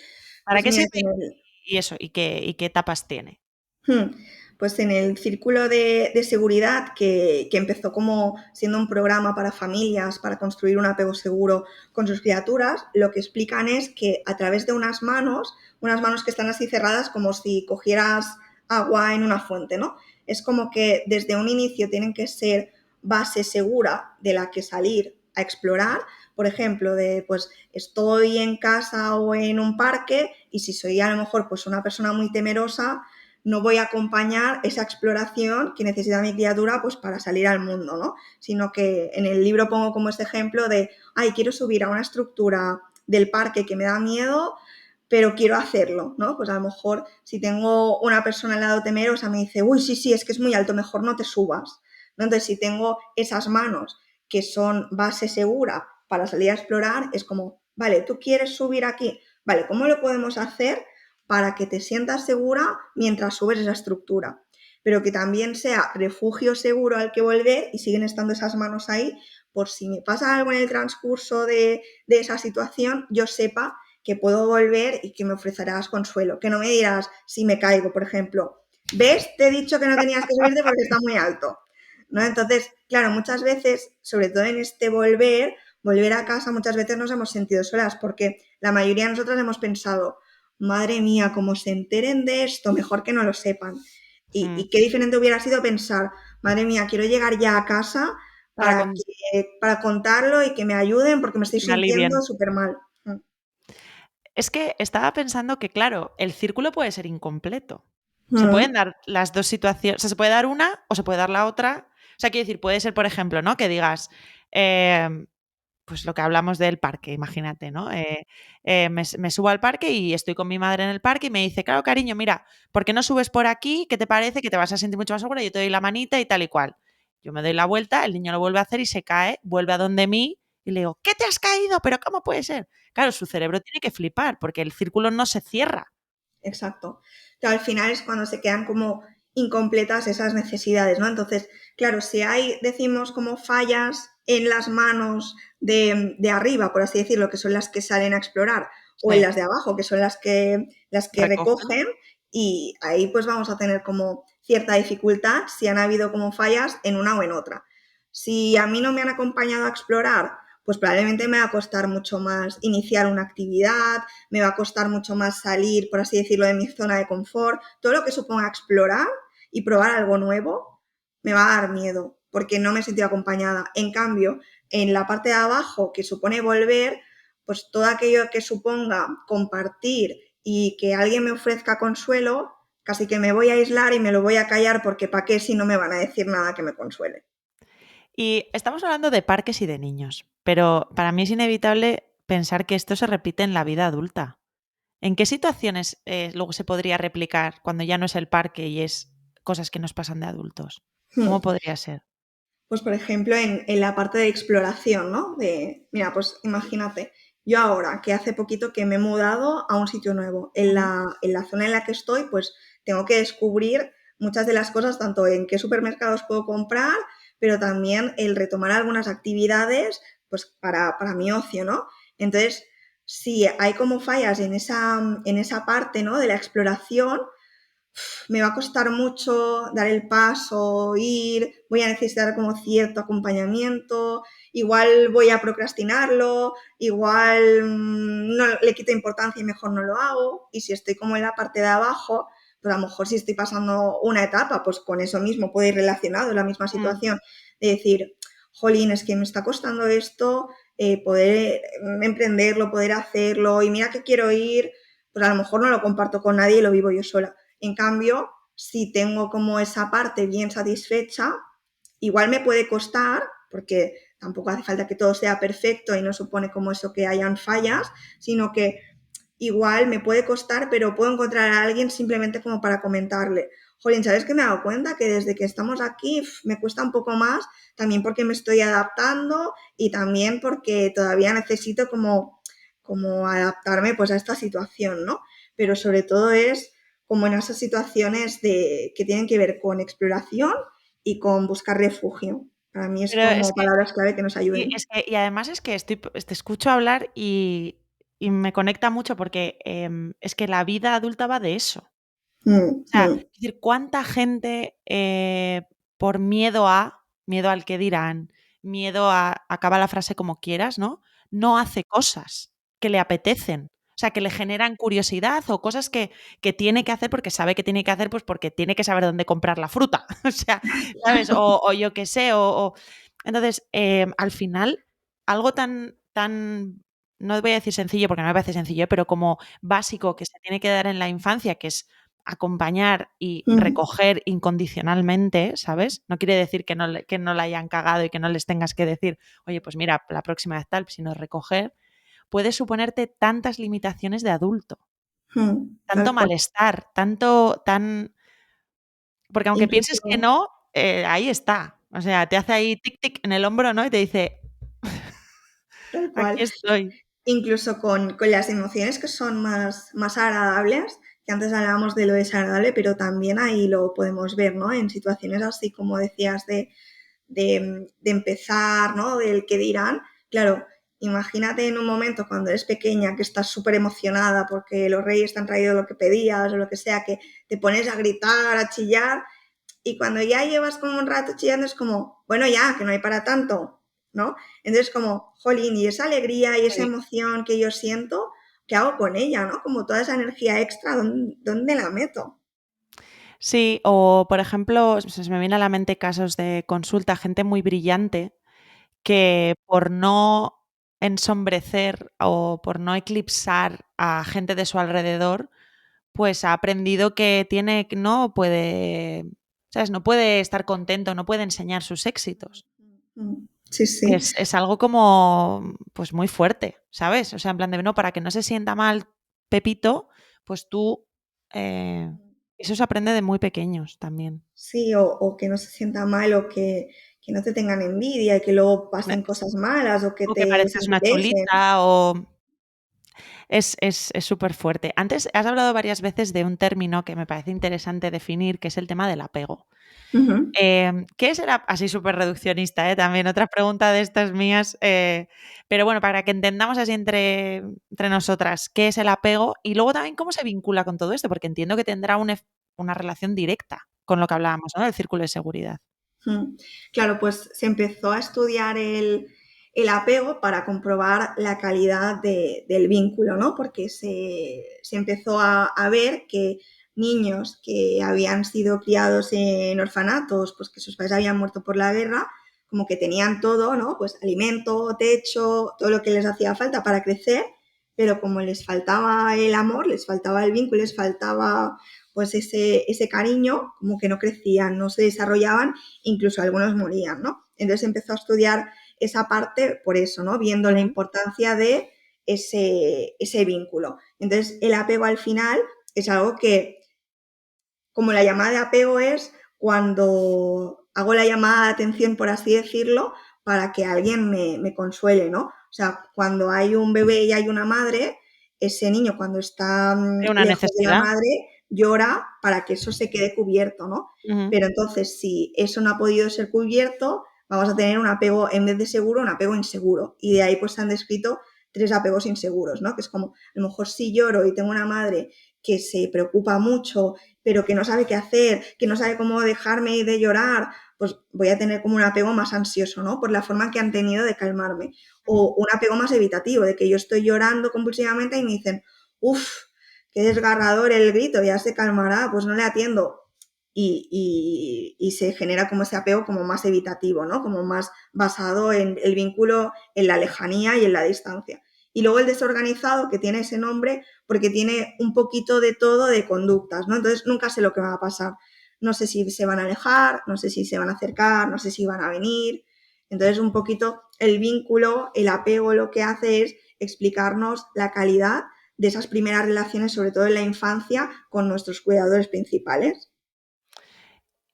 ¿Para
pues
qué
mira,
sirve y eso, y qué etapas tiene?
Hmm, pues en el círculo de seguridad que empezó como siendo un programa para familias, para construir un apego seguro con sus criaturas, lo que explican es que a través de unas manos que están así cerradas como si cogieras agua en una fuente, ¿no? Es como que desde un inicio tienen que ser base segura de la que salir a explorar. Por ejemplo, de pues estoy en casa o en un parque y si soy a lo mejor pues una persona muy temerosa, no voy a acompañar esa exploración que necesita mi criatura pues para salir al mundo, ¿no? Sino que en el libro pongo como este ejemplo de, ay, quiero subir a una estructura del parque que me da miedo, pero quiero hacerlo, ¿no? Pues a lo mejor si tengo una persona al lado temerosa me dice, uy, sí, sí, es que es muy alto, mejor no te subas, ¿no? Entonces si tengo esas manos que son base segura para salir a explorar es como, vale, tú quieres subir aquí, vale, ¿cómo lo podemos hacer para que te sientas segura mientras subes esa estructura? Pero que también sea refugio seguro al que volver y siguen estando esas manos ahí por si me pasa algo en el transcurso de esa situación, yo sepa que puedo volver y que me ofrecerás consuelo. Que no me dirás si me caigo, por ejemplo. ¿Ves? Te he dicho que no tenías que subirte porque está muy alto. ¿No? Entonces, claro, muchas veces, sobre todo en este volver a casa, muchas veces nos hemos sentido solas porque la mayoría de nosotras hemos pensado, madre mía, como se enteren de esto, mejor que no lo sepan. Y qué diferente hubiera sido pensar, madre mía, quiero llegar ya a casa
para
para contarlo y que me ayuden porque me estoy
que me
sintiendo
alivien.
súper mal.
Es que estaba pensando que, claro, el círculo puede ser incompleto. Se pueden
Mm,
dar las dos situaciones, o sea, se puede dar una o se puede dar la otra. O sea, quiero decir, puede ser, por ejemplo, ¿no? Que digas, pues lo que hablamos del parque, imagínate, ¿no? Me subo al parque y estoy con mi madre en el parque y me dice, claro, cariño, mira, ¿por qué no subes por aquí? ¿Qué te parece? Que te vas a sentir mucho más segura, yo te doy la manita y tal y cual. Yo me doy la vuelta, el niño lo vuelve a hacer y se cae, vuelve a donde mí y le digo, ¿qué te has caído? ¿Pero cómo puede ser? Claro, su cerebro tiene que flipar porque el círculo no se cierra.
exacto. Que al final es cuando se quedan como incompletas esas necesidades, ¿no? Entonces, claro, si hay, decimos, como fallas en las manos de arriba, por así decirlo, que son las que salen a explorar, o en
Sí.
las de abajo, que son las que
Recogen.
recogen, y ahí pues vamos a tener como cierta dificultad si han habido como fallas en una o en otra. Si a mí no me han acompañado a explorar, pues probablemente me va a costar mucho más iniciar una actividad, me va a costar mucho más salir, por así decirlo, de mi zona de confort. Todo lo que suponga explorar y probar algo nuevo me va a dar miedo porque no me he sentido acompañada. En cambio, en la parte de abajo, que supone volver, pues todo aquello que suponga compartir y que alguien me ofrezca consuelo, casi que me voy a aislar y me lo voy a callar porque ¿para qué si no me van a decir nada que me consuele?
Y estamos hablando de parques y de niños, pero para mí es inevitable pensar que esto se repite en la vida adulta. ¿En qué situaciones luego se podría replicar cuando ya no es el parque y es cosas que nos pasan de adultos? ¿Cómo podría ser?
Pues, por ejemplo, en la parte de exploración, ¿no? De, mira, pues imagínate, yo ahora que hace poquito que me he mudado a un sitio nuevo,
Ujú.
en la zona en la que estoy, pues tengo que descubrir muchas de las cosas, tanto en qué supermercados puedo comprar, pero también el retomar algunas actividades, pues para mi ocio, ¿no? Entonces, si hay como fallas en esa parte, ¿no? De la exploración, me va a costar mucho dar el paso, ir, voy a necesitar como cierto acompañamiento, igual voy a procrastinarlo, igual no le quito importancia y mejor no lo hago. Y si estoy como en la parte de abajo, pues a lo mejor si estoy pasando una etapa, pues con eso mismo puede ir relacionado, la misma
Mm.
situación, de decir, jolín, es que me está costando esto, poder emprenderlo, poder hacerlo, y mira que quiero ir, pues a lo mejor no lo comparto con nadie y lo vivo yo sola. En cambio, si tengo como esa parte bien satisfecha, igual me puede costar, porque tampoco hace falta que todo sea perfecto y no supone como eso que hayan fallas, sino que igual me puede costar, pero puedo encontrar a alguien simplemente como para comentarle. Jolín, ¿sabes que me he dado cuenta que desde que estamos aquí me cuesta un poco más? También porque me estoy adaptando y también porque todavía necesito como adaptarme pues a esta situación, ¿no? Pero sobre todo es como en esas situaciones que tienen que ver con exploración y con buscar refugio. Para mí es
Pero es
como
que,
palabras clave que nos
sí,
ayuden.
es que, y además es que te escucho hablar y me conecta mucho porque es que la vida adulta va de eso.
Mm,
O sea,
mm,
es decir, ¿cuánta gente por miedo al que dirán, miedo a, acaba la frase como quieras, ¿no? No hace cosas que le apetecen. O sea, que le generan curiosidad o cosas que tiene que hacer porque sabe que tiene que hacer, pues porque tiene que saber dónde comprar la fruta. O sea, ¿sabes? O yo qué sé. Entonces, al final, algo tan, no voy a decir sencillo porque no me parece sencillo, pero como básico que se tiene que dar en la infancia, que es acompañar y
mm,
recoger incondicionalmente, ¿sabes? No quiere decir que no la hayan cagado y que no les tengas que decir, oye, pues mira, la próxima vez tal, sino recoger, puede suponerte tantas limitaciones de adulto, tanto
tal cual.
malestar, porque aunque
Incluso
pienses que no, ahí está. O sea, te hace ahí tic tic en el hombro, ¿no? Y te dice,
tal
Aquí
cual.
estoy.
Incluso con las emociones que son más agradables, que antes hablábamos de lo desagradable, pero también ahí lo podemos ver, ¿no? En situaciones así como decías de empezar, ¿no? Del que dirán. Claro, imagínate en un momento cuando eres pequeña que estás súper emocionada porque los reyes te han traído lo que pedías o lo que sea, que te pones a gritar, a chillar, y cuando ya llevas como un rato chillando es como, bueno, ya, que no hay para tanto, ¿no? Entonces como, jolín, y esa alegría y esa
Sí.
emoción que yo siento, ¿qué hago con ella, no? Como toda esa energía extra, ¿dónde la meto?
Sí, o por ejemplo, se me viene a la mente casos de consulta, gente muy brillante que por no ensombrecer o por no eclipsar a gente de su alrededor, pues ha aprendido que no puede, ¿sabes? No puede estar contento, no puede enseñar sus éxitos.
Sí,
Que
sí.
es algo como, pues muy fuerte, ¿sabes? O sea, en plan de, no, para que no se sienta mal Pepito, pues tú, eh, eso se aprende de muy pequeños también.
Sí, o que no se sienta mal o que no te tengan envidia y que luego pasen cosas malas o que
O que
te
parezcas una
desmereixen.
chulita o es súper fuerte. Antes has hablado varias veces de un término que me parece interesante definir, que es el tema del apego.
Ujú.
¿Qué es el así súper reduccionista, también otra pregunta de estas mías, pero bueno, para que entendamos así entre nosotras, ¿qué es el apego? Y luego también cómo se vincula con todo esto, porque entiendo que tendrá una relación directa con lo que hablábamos, ¿no? Del círculo de seguridad.
Claro, pues se empezó a estudiar el apego para comprobar la calidad del vínculo, ¿no? Porque se empezó a ver que niños que habían sido criados en orfanatos, pues que sus padres habían muerto por la guerra, como que tenían todo, ¿no? Pues alimento, techo, todo lo que les hacía falta para crecer, pero como les faltaba el amor, les faltaba el vínculo, les faltaba pues ese cariño, como que no crecían, no se desarrollaban, incluso algunos morían, ¿no? Entonces empezó a estudiar esa parte por eso, ¿no? Viendo la
Ujú.
importancia de ese vínculo. Entonces el apego al final es algo que, como la llamada de apego es cuando hago la llamada de atención, por así decirlo, para que alguien me consuele, ¿no? O sea, cuando hay un bebé y hay una madre, ese niño cuando está
Tiene una
lejos de la
necesidad.
madre llora para que eso se quede cubierto, ¿no?
Ujú.
Pero entonces, si eso no ha podido ser cubierto, vamos a tener un apego, en vez de seguro, un apego inseguro. Y de ahí pues se han descrito 3 apegos inseguros, ¿no? Que es como, a lo mejor si lloro y tengo una madre que se preocupa mucho, pero que no sabe qué hacer, que no sabe cómo dejarme de llorar, pues voy a tener como un apego más ansioso, ¿no? Por la forma que han tenido de calmarme.
Ujú.
O un apego más evitativo, de que yo estoy llorando compulsivamente y me dicen, uff, qué desgarrador el grito, ya se calmará, pues no le atiendo. Y se genera como ese apego como más evitativo, ¿no? Como más basado en el vínculo, en la lejanía y en la distancia. Y luego el desorganizado, que tiene ese nombre porque tiene un poquito de todo de conductas, ¿no? Entonces nunca sé lo que va a pasar. No sé si se van a alejar, no sé si se van a acercar, no sé si van a venir. Entonces un poquito el vínculo, el apego lo que hace es explicarnos la calidad de esas primeras relaciones, sobre todo en la infancia, con nuestros cuidadores principales.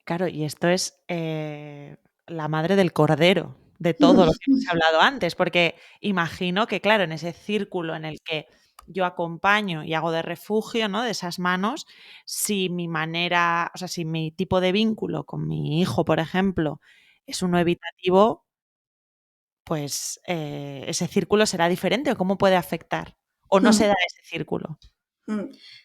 Claro, y esto es la madre del cordero, de todo lo que hemos hablado antes, porque imagino que, claro, en ese círculo en el que yo acompaño y hago de refugio, ¿no? De esas manos, si mi manera, o sea, si mi tipo de vínculo con mi hijo, por ejemplo, es uno evitativo, pues ese círculo será diferente o cómo puede afectar. O no se da ese círculo.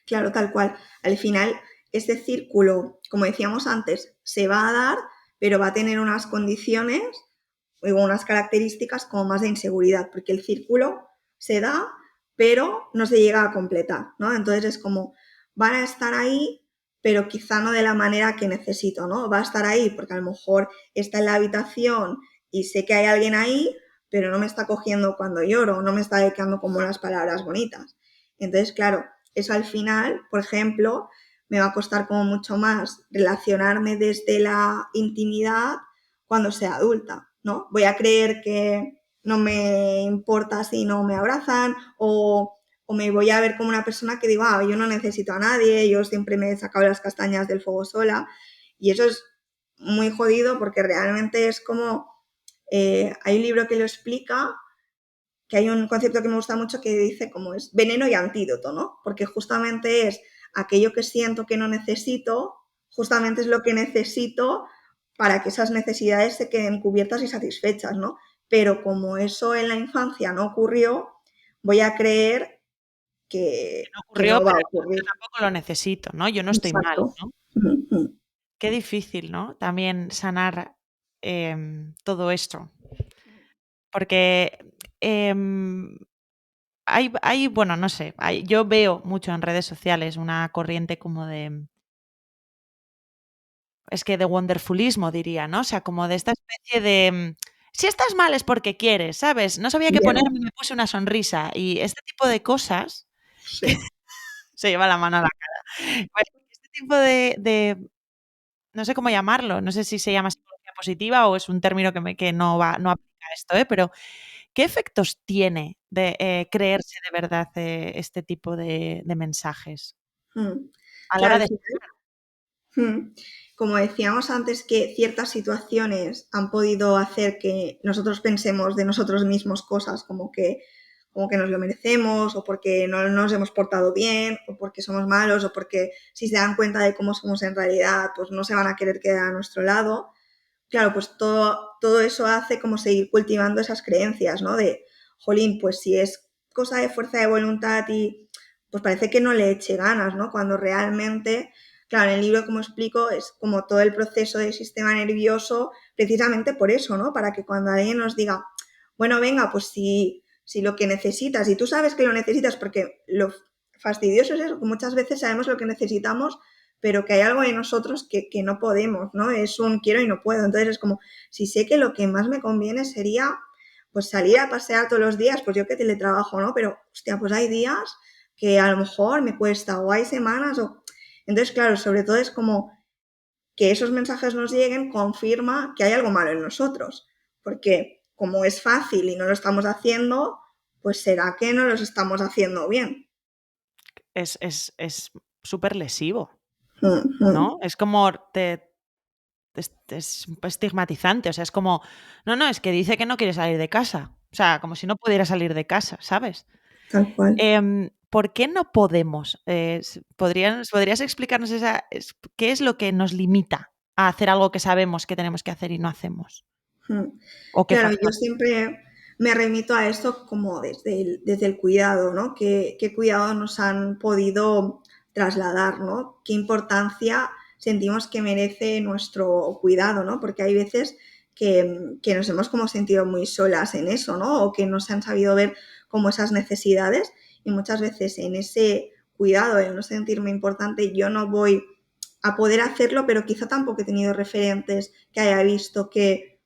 Claro, tal cual. Al final, este círculo, como decíamos antes, se va a dar, pero va a tener unas condiciones o unas características como más de inseguridad, porque el círculo se da, pero no se llega a completar, ¿no? Entonces es como, van a estar ahí, pero quizá no de la manera que necesito, ¿no? Va a estar ahí porque a lo mejor está en la habitación y sé que hay alguien ahí, pero no me está cogiendo cuando lloro, no me está dedicando como las palabras bonitas. Entonces, claro, eso al final, por ejemplo, me va a costar como mucho más relacionarme desde la intimidad cuando sea adulta, ¿no? Voy a creer que no me importa si no me abrazan o me voy a ver como una persona que digo, ah, yo no necesito a nadie, yo siempre me he sacado las castañas del fuego sola. Y eso es muy jodido porque realmente es como, hay un libro que lo explica, que hay un concepto que me gusta mucho que dice como es veneno y antídoto, ¿no? Porque justamente es aquello que siento que no necesito, justamente es lo que necesito para que esas necesidades se queden cubiertas y satisfechas, ¿no? Pero como eso en la infancia no ocurrió, voy a creer
No
que
ocurrió,
no va
pero
a
yo
ocurrir.
tampoco lo necesito, ¿no? Yo no estoy mal,
Exacto.
¿no?
Ujú.
Qué difícil, ¿no? También sanar todo esto. Porque em, bueno, no sé, yo veo mucho en redes sociales una corriente como es que de wonderfulismo diría, ¿no? O sea, como de esta especie de, si estás mal es porque quieres, ¿sabes? No sabía qué
Ya,
ponerme y me puse una sonrisa. Y este tipo de cosas, que
sí,
se lleva la mano a la cara. Pues, este tipo no sé cómo llamarlo, no sé si se llama psicología positiva o es un término que no aplica a esto, pero ¿qué efectos tiene de creerse de verdad este tipo de mensajes
mm.
a la
Claro,
hora
al
de
final, como decíamos antes, que ciertas situaciones han podido hacer que nosotros pensemos de nosotros mismos cosas como que nos lo merecemos, o porque no nos hemos portado bien, o porque somos malos, o porque si se dan cuenta de cómo somos en realidad, pues no se van a querer quedar a nuestro lado. Claro, pues todo eso hace como seguir cultivando esas creencias, ¿no? De, jolín, pues si es cosa de fuerza de voluntad y pues parece que no le eche ganas, ¿no? Cuando realmente, claro, en el libro, como explico, es como todo el proceso del sistema nervioso, precisamente por eso, ¿no? Para que cuando alguien nos diga, bueno, venga, pues si lo que necesitas, y tú sabes que lo necesitas, porque lo fastidioso es eso, que muchas veces sabemos lo que necesitamos, pero que hay algo en nosotros que no podemos, ¿no? Es un quiero y no puedo. Entonces es como, si sé que lo que más me conviene sería pues salir a pasear todos los días, pues yo que teletrabajo, ¿no? Pero, hostia, pues hay días que a lo mejor me cuesta, o hay semanas, o... Entonces, claro, sobre todo es como que esos mensajes nos lleguen, confirma que hay algo malo en nosotros, porque como es fácil y no lo estamos haciendo, pues será que no los estamos haciendo bien.
es súper lesivo,
Mm,
¿no? Es como es estigmatizante, o sea, es como, no, no, es que dice que no quiere salir de casa, o sea, como si no pudiera salir de casa, ¿sabes?
tal cual.
¿Por qué no podemos? ¿Podrías explicarnos qué es lo que nos limita a hacer algo que sabemos que tenemos que hacer y no hacemos?
Mm.
¿O qué
Claro, yo
factor?
siempre me remito a esto como desde el cuidado, ¿no? ¿Qué cuidado nos han podido trasladar, ¿no? ¿Qué importancia sentimos que merece nuestro cuidado, ¿no? Porque hay veces que nos hemos como sentido muy solas en eso, ¿no? O que no se han sabido ver como esas necesidades y muchas veces en ese cuidado, en no sentirme importante, yo no voy a poder hacerlo, pero quizá tampoco he tenido referentes que haya visto que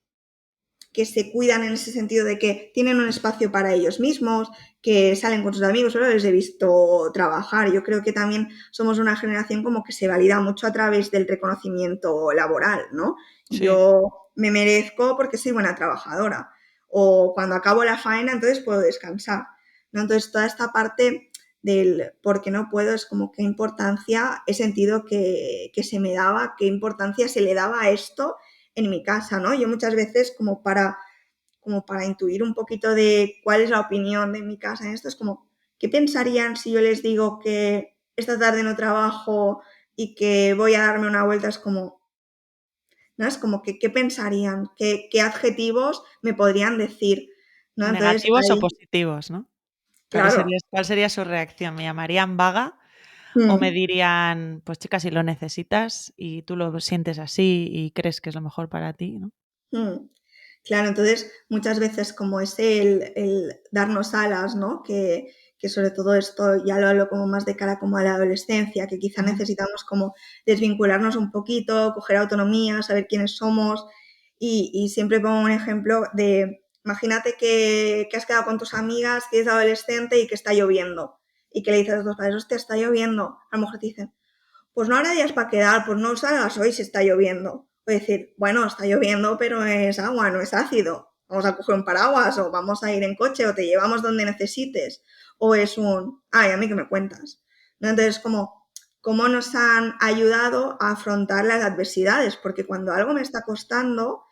se cuidan en ese sentido de que tienen un espacio para ellos mismos, que salen con sus amigos, solo les he visto trabajar. Yo creo que también somos una generación como que se valida mucho a través del reconocimiento laboral, ¿no?
Sí.
Yo me merezco porque soy buena trabajadora. O cuando acabo la faena, entonces puedo descansar, ¿no? Entonces, toda esta parte del por qué no puedo es como qué importancia he sentido que se me daba, qué importancia se le daba a esto en mi casa, ¿no? Yo muchas veces como para intuir un poquito de cuál es la opinión de mi casa en esto, es como, ¿qué pensarían si yo les digo que esta tarde no trabajo y que voy a darme una vuelta? Es como, ¿no? Es como que, ¿qué pensarían? ¿Qué adjetivos me podrían decir? ¿No? Entonces,
¿Negativos o
ahí,
positivos, no?
claro,
Cuál sería su reacción? ¿Me llamarían vaga o me
mm,
dirían, pues chica, si lo necesitas y tú lo sientes así y crees que es lo mejor para ti, ¿no?
mm. Claro, entonces muchas veces como es el darnos alas, ¿no? Que sobre todo esto ya lo hablo como más de cara como a la adolescencia, que quizá
Ujú.
necesitamos como desvincularnos un poquito, coger autonomía, saber quiénes somos y siempre pongo un ejemplo de, imagínate que has quedado con tus amigas, que es adolescente y que está lloviendo y que le dices a tus padres, hostia, está lloviendo, a lo mejor te dicen, pues no habrá días para quedar, pues no salgas hoy si está lloviendo. O decir, bueno, está lloviendo, pero es agua, no es ácido. Vamos a coger un paraguas o vamos a ir en coche o te llevamos donde necesites. O es un, ay, a mí que me cuentas. ¿No? Entonces, como, ¿cómo nos han ayudado a afrontar las adversidades? Porque cuando algo me está costando,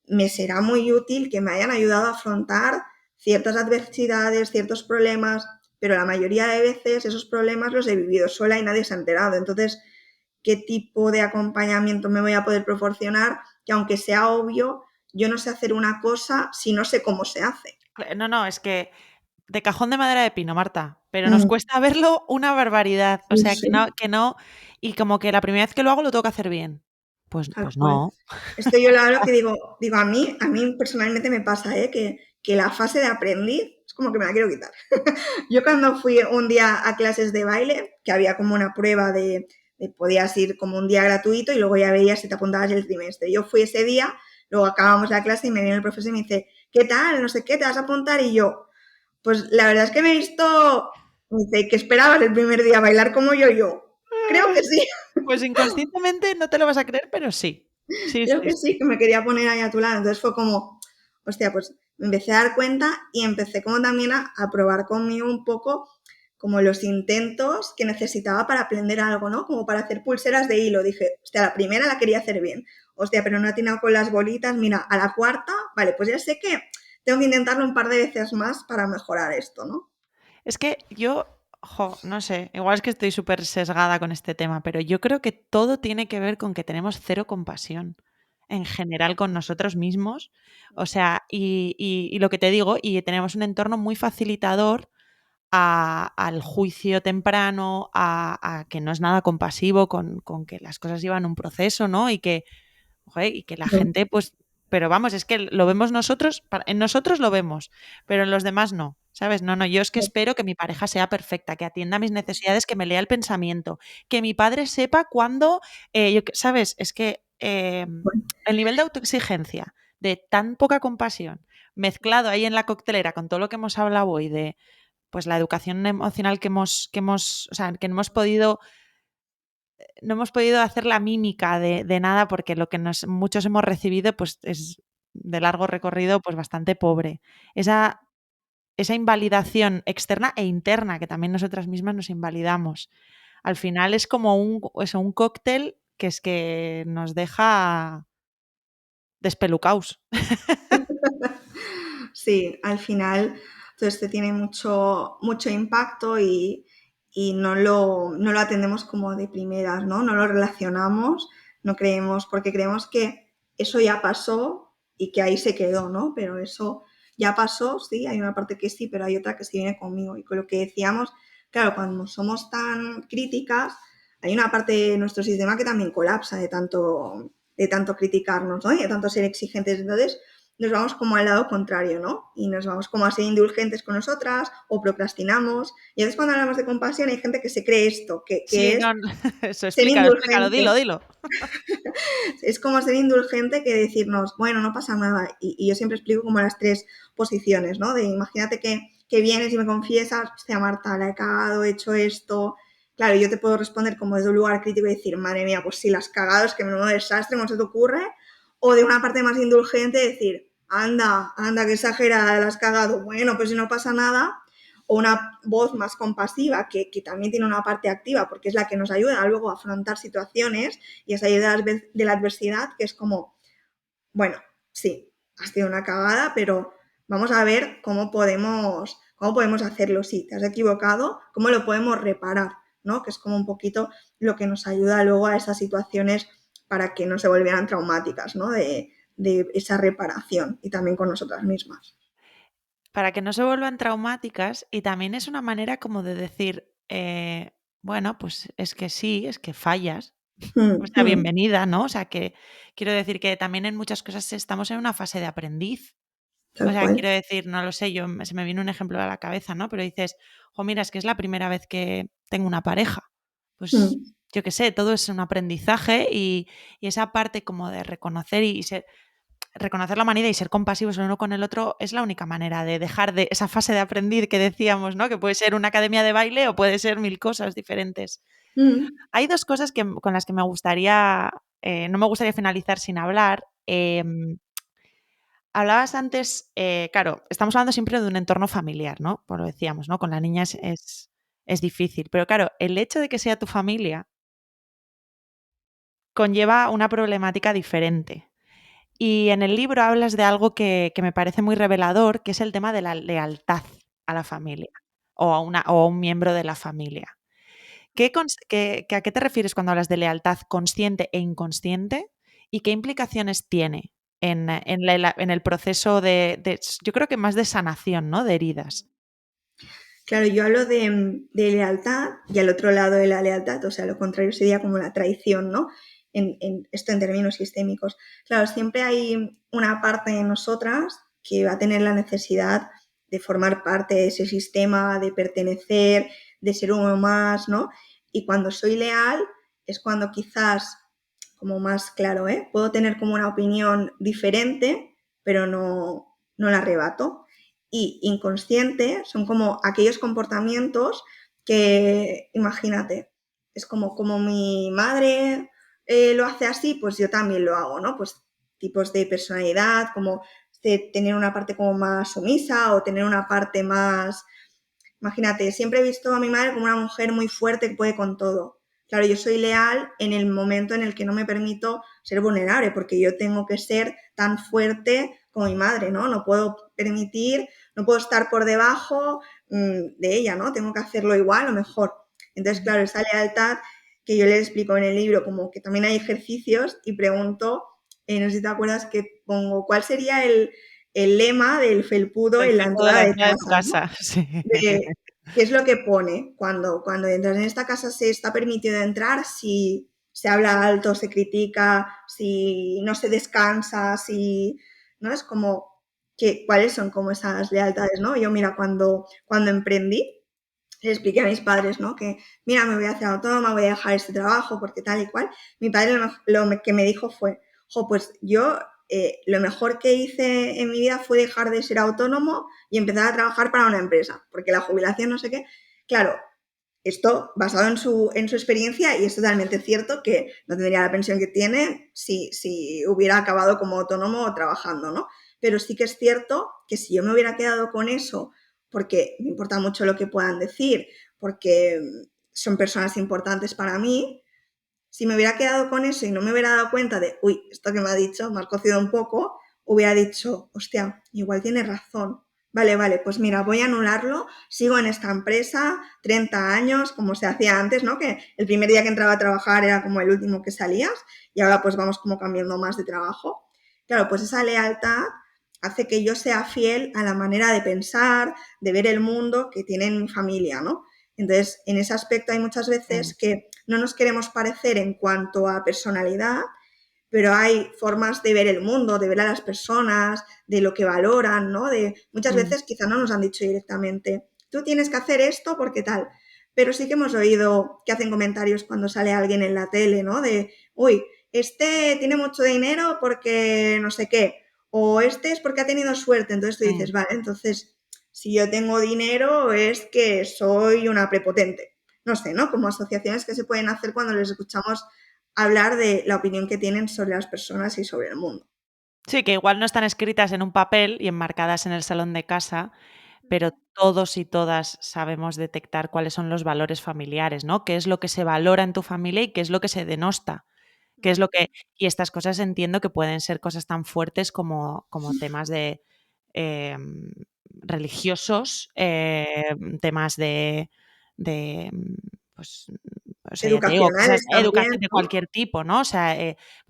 me será muy útil que me hayan ayudado a afrontar ciertas adversidades, ciertos problemas, pero la mayoría de veces esos problemas los he vivido sola y nadie se ha enterado. Entonces, ¿qué tipo de acompañamiento me voy a poder proporcionar? Que aunque sea obvio, yo no sé hacer una cosa si no sé cómo se hace.
No, no, es que de cajón de madera de pino, Marta, pero nos cuesta verlo una barbaridad. O
Sí,
sea,
sí,
que no, y como que la primera vez que lo hago lo tengo que hacer bien.
tal
Pues
cual.
no.
Esto yo lo hablo que digo, a mí personalmente me pasa, que la fase de aprendiz es como que me la quiero quitar. Yo cuando fui un día a clases de baile, que había como una prueba de podías ir como un día gratuito y luego ya veías si te apuntabas el trimestre. Yo fui ese día, luego acabamos la clase y me viene el profesor y me dice, ¿qué tal? No sé qué, ¿te vas a apuntar? Y yo, pues la verdad es que me he visto, me dice, ¿qué esperabas el primer día? ¿Bailar como yo? Creo que sí,
Pues inconscientemente no te lo vas a creer, pero sí. Sí,
creo
sí,
que
sí.
sí, que me quería poner ahí a tu lado. Entonces fue como, hostia, pues me empecé a dar cuenta y empecé como también a probar conmigo un poco como los intentos que necesitaba para aprender algo, ¿no? Como para hacer pulseras de hilo. Dije, hostia, la primera la quería hacer bien. Hostia, pero no he atinado con las bolitas. Mira, a la cuarta, vale, pues ya sé que tengo que intentarlo un par de veces más para mejorar esto, ¿no?
Es que yo, no sé, igual es que estoy súper sesgada con este tema, pero yo creo que todo tiene que ver con que tenemos cero compasión en general con nosotros mismos. O sea, y lo que te digo, y tenemos un entorno muy facilitador al juicio temprano, a que no es nada compasivo con que las cosas llevan un proceso, ¿no? Y que la gente, pues, pero vamos, es que lo vemos nosotros, en nosotros lo vemos, pero en los demás no, ¿sabes? No, no, yo es que espero que mi pareja sea perfecta, que atienda mis necesidades, que me lea el pensamiento, que mi padre sepa cuándo, ¿sabes? Es que el nivel de autoexigencia, de tan poca compasión, mezclado ahí en la coctelera con todo lo que hemos hablado hoy de pues la educación emocional o sea, que no hemos podido hacer la mímica de nada porque lo que muchos hemos recibido pues es de largo recorrido pues bastante pobre. Esa invalidación externa e interna que también nosotras mismas nos invalidamos. Al final es como un cóctel que es que nos deja despelucaos.
Sí, al final todo esto tiene mucho, mucho impacto y no lo atendemos como de primeras, ¿no? No lo relacionamos, no creemos, porque creemos que eso ya pasó y que ahí se quedó, ¿no? Pero eso ya pasó, sí, hay una parte que sí, pero hay otra que sí viene conmigo. Y con lo que decíamos, claro, cuando somos tan críticas, hay una parte de nuestro sistema que también colapsa de tanto criticarnos, ¿no? Y de tanto ser exigentes. Entonces, nos vamos como al lado contrario, ¿no? Y nos vamos como a ser indulgentes con nosotras o procrastinamos. Y entonces cuando hablamos de compasión hay gente que se cree esto, que
Sí,
es
no, eso,
ser
explícalo, dilo,
indulgente.
dilo.
Es como ser indulgente que decirnos, bueno, no pasa nada. Y yo siempre explico como las tres posiciones, ¿no? De imagínate que vienes y me confiesas, hostia, Marta, la he cagado, he hecho esto. Claro, yo te puedo responder como desde un lugar crítico y decir, madre mía, pues sí, las has cagado, es que menudo desastre, ¿cómo se te ocurre? O de una parte más indulgente decir, anda, anda, qué exagerada, la has cagado. Bueno, pues si no pasa nada, o una voz más compasiva que también tiene una parte activa porque es la que nos ayuda luego a afrontar situaciones y esa idea de la adversidad que es como, bueno, sí, has sido una cagada, pero vamos a ver cómo podemos hacerlo. Si te has equivocado, cómo lo podemos reparar, ¿no? Que es como un poquito lo que nos ayuda luego a esas situaciones para que no se volvieran traumáticas, ¿no? De esa reparación y también con nosotras mismas.
Para que no se vuelvan traumáticas y también es una manera como de decir, bueno, pues es que sí, es que fallas, o sea, bienvenida, ¿no? O sea, que quiero decir que también en muchas cosas estamos en una fase de aprendiz. O
Tal
sea,
cual.
quiero decir, no lo sé, se me viene un ejemplo a la cabeza, ¿no? Pero dices, jo, mira, es que es la primera vez que tengo una pareja. Pues yo qué sé, todo es un aprendizaje y esa parte como de reconocer reconocer la humanidad y ser compasivos el uno con el otro es la única manera de dejar de esa fase de aprendiz que decíamos, ¿no? Que puede ser una academia de baile o puede ser mil cosas diferentes. Hay dos cosas con las que me gustaría, no me gustaría finalizar sin hablar. Hablabas antes, claro, estamos hablando siempre de un entorno familiar, ¿no? Pues lo decíamos, ¿no? Con la niña es difícil, pero claro, el hecho de que sea tu familia conlleva una problemática diferente. Y en el libro hablas de algo que me parece muy revelador, que es el tema de la lealtad a la familia o a un miembro de la familia. ¿A qué te refieres cuando hablas de lealtad consciente e inconsciente? ¿Y qué implicaciones tiene en el proceso yo creo que más de sanación, ¿no? De heridas.
Claro, yo hablo de lealtad y al otro lado de la lealtad, o sea, lo contrario sería como la traición, ¿no? Esto en términos sistémicos. Claro, siempre hay una parte de nosotras que va a tener la necesidad de formar parte de ese sistema, de pertenecer, de ser uno más, ¿no? Y cuando soy leal es cuando quizás, como más claro, ¿eh? Puedo tener como una opinión diferente, pero no la arrebato. Y inconsciente son como aquellos comportamientos que, imagínate, es como mi madre lo hace así, pues yo también lo hago, ¿no? Pues tipos de personalidad, como de tener una parte como más sumisa o tener una parte más. Imagínate, siempre he visto a mi madre como una mujer muy fuerte que puede con todo. Claro, yo soy leal en el momento en el que no me permito ser vulnerable, porque yo tengo que ser tan fuerte como mi madre, ¿no? No puedo permitir, no puedo estar por debajo de ella, ¿no? Tengo que hacerlo igual o mejor. Entonces, claro, esa lealtad que yo le explico en el libro, como que también hay ejercicios y pregunto, no sé si te acuerdas que pongo, ¿cuál sería el lema del felpudo
El
en la
tiempo de la
entrada de
entrada de tu
casa, ¿no?
casa, sí.
De qué es lo que pone cuando entras en esta casa, se está permitido entrar, si se habla alto, se critica, si no se descansa, si no es como cuáles son como esas lealtades, ¿no? Yo mira, cuando emprendí, les expliqué a mis padres, ¿no? Que mira, me voy a hacer autónoma, voy a dejar este trabajo porque tal y cual. Mi padre que me dijo fue, jo, pues yo lo mejor que hice en mi vida fue dejar de ser autónomo y empezar a trabajar para una empresa, porque la jubilación no sé qué. Claro, esto basado en su experiencia, y es totalmente cierto que no tendría la pensión que tiene si hubiera acabado como autónomo o trabajando, ¿no? Pero sí que es cierto que si yo me hubiera quedado con eso, porque me importa mucho lo que puedan decir, porque son personas importantes para mí, si me hubiera quedado con eso y no me hubiera dado cuenta de, uy, esto que me ha dicho, me ha cocido un poco, hubiera dicho, hostia, igual tiene razón. Vale, pues mira, voy a anularlo, sigo en esta empresa, 30 años, como se hacía antes, ¿no? Que el primer día que entraba a trabajar era como el último que salías y ahora pues vamos como cambiando más de trabajo. Claro, pues esa lealtad hace que yo sea fiel a la manera de pensar, de ver el mundo que tiene mi familia, ¿no? Entonces, en ese aspecto hay muchas veces que no nos queremos parecer en cuanto a personalidad, pero hay formas de ver el mundo, de ver a las personas, de lo que valoran, ¿no? Muchas veces quizá no nos han dicho directamente, tú tienes que hacer esto porque tal, pero sí que hemos oído que hacen comentarios cuando sale alguien en la tele, ¿no? De, uy, este tiene mucho dinero porque no sé qué, o este es porque ha tenido suerte, entonces tú dices, vale, entonces si yo tengo dinero es que soy una prepotente. No sé, ¿no? Como asociaciones que se pueden hacer cuando les escuchamos hablar de la opinión que tienen sobre las personas y sobre el mundo.
Sí, que igual no están escritas en un papel y enmarcadas en el salón de casa, pero todos y todas sabemos detectar cuáles son los valores familiares, ¿no? Qué es lo que se valora en tu familia y qué es lo que se denosta. Qué es lo que y estas cosas entiendo que pueden ser cosas tan fuertes como temas de, em, religiosos, temas de, pues, o sea, ya te digo, cosas
Educacionales también,
de
¿no?
cualquier tipo, ¿no? O sea,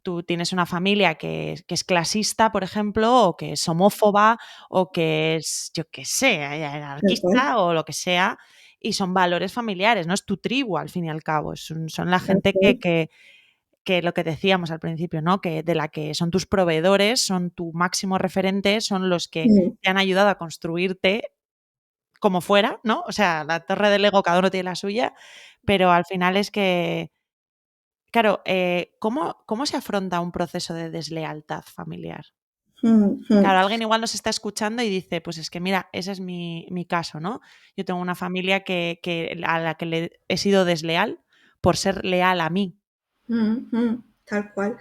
tú tienes una familia que es clasista, por ejemplo, o que es homófoba, o que es, yo qué sé,
Tal cual,
anarquista o lo que sea, y son valores familiares, ¿no? Es tu tribu, al fin y al cabo, son la
tal
gente
cual.
que lo que decíamos al principio, ¿no? Que de la que son tus proveedores, son tu máximo referente, son los que
Mm,
te han ayudado a construirte como fuera, ¿no? O sea, la torre del ego, cada uno tiene la suya, pero al final es que, claro, ¿cómo se afronta un proceso de deslealtad familiar?
mm, mm,
Claro, alguien igual nos está escuchando y dice, pues es que mira, ese es mi caso, ¿no? Yo tengo una familia a la que le he sido desleal por ser leal a mí.
tal cual.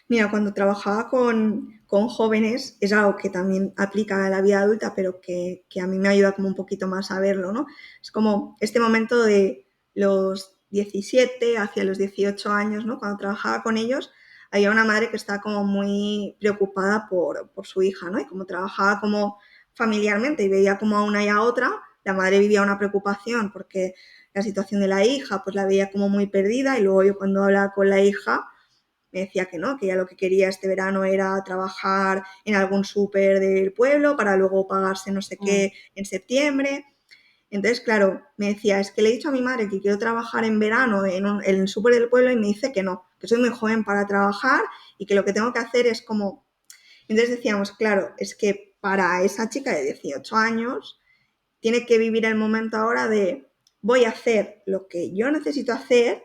Mira, cuando trabajaba con jóvenes, es algo que también aplica a la vida adulta, pero que a mí me ayuda como un poquito más a verlo, ¿no? Es como este momento de los 17 hacia los 18 años, ¿no? Cuando trabajaba con ellos, había una madre que estaba como muy preocupada por su hija, ¿no? Y como trabajaba como familiarmente y veía como a una y a otra, la madre vivía una preocupación porque la situación de la hija pues la veía como muy perdida y luego yo cuando hablaba con la hija me decía que no, que ella lo que quería este verano era trabajar en algún súper del pueblo para luego pagarse no sé
Mm.
qué en septiembre. Entonces, claro, me decía, es que le he dicho a mi madre que quiero trabajar en verano en el súper del pueblo y me dice que no, que soy muy joven para trabajar y que lo que tengo que hacer es como... Entonces decíamos, claro, es que para esa chica de 18 años tiene que vivir el momento ahora de voy a hacer lo que yo necesito hacer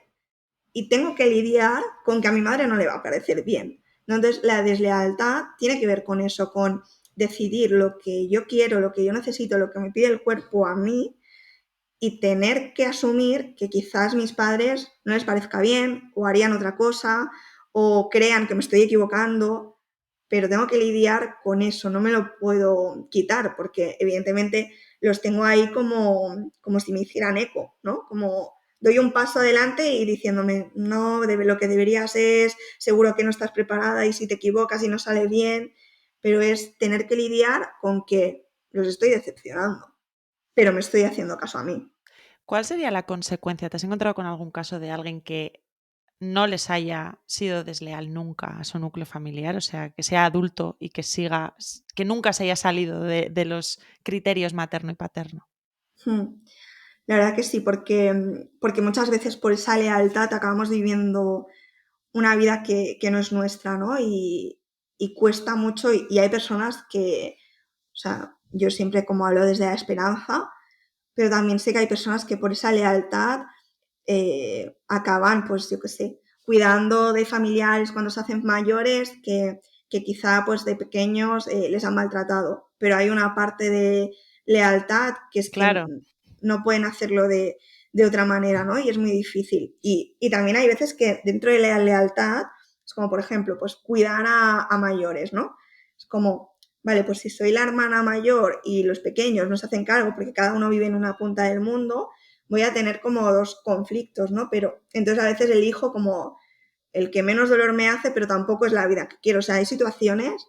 y tengo que lidiar con que a mi madre no le va a parecer bien. ¿No? Entonces, la deslealtad tiene que ver con eso, con decidir lo que yo quiero, lo que yo necesito, lo que me pide el cuerpo a mí y tener que asumir que quizás mis padres no les parezca bien o harían otra cosa o crean que me estoy equivocando, pero tengo que lidiar con eso, no me lo puedo quitar porque evidentemente los tengo ahí como si me hicieran eco, ¿no? Como doy un paso adelante y diciéndome, no, lo que deberías es, seguro que no estás preparada y si te equivocas y no sale bien, pero es tener que lidiar con que los estoy decepcionando, pero me estoy haciendo caso a mí.
¿Cuál sería la consecuencia? ¿Te has encontrado con algún caso de alguien que no les haya sido desleal nunca a su núcleo familiar? O sea, que sea adulto y que siga, que nunca se haya salido de los criterios materno y paterno.
Hmm. La verdad que sí, porque muchas veces por esa lealtad acabamos viviendo una vida que no es nuestra, ¿no? Y cuesta mucho y hay personas que, o sea, yo siempre como hablo desde la esperanza, pero también sé que hay personas que por esa lealtad acaban, pues yo qué sé, cuidando de familiares cuando se hacen mayores que quizá pues de pequeños les han maltratado, pero hay una parte de lealtad que es que
Claro,
no pueden hacerlo de otra manera, ¿no? Y es muy difícil. Y también hay veces que dentro de la lealtad, es como por ejemplo, pues cuidar a mayores, ¿no? Es como, vale, pues si soy la hermana mayor y los pequeños no se hacen cargo porque cada uno vive en una punta del mundo, voy a tener como dos conflictos, ¿no? Pero entonces a veces elijo como el que menos dolor me hace, pero tampoco es la vida que quiero. O sea, hay situaciones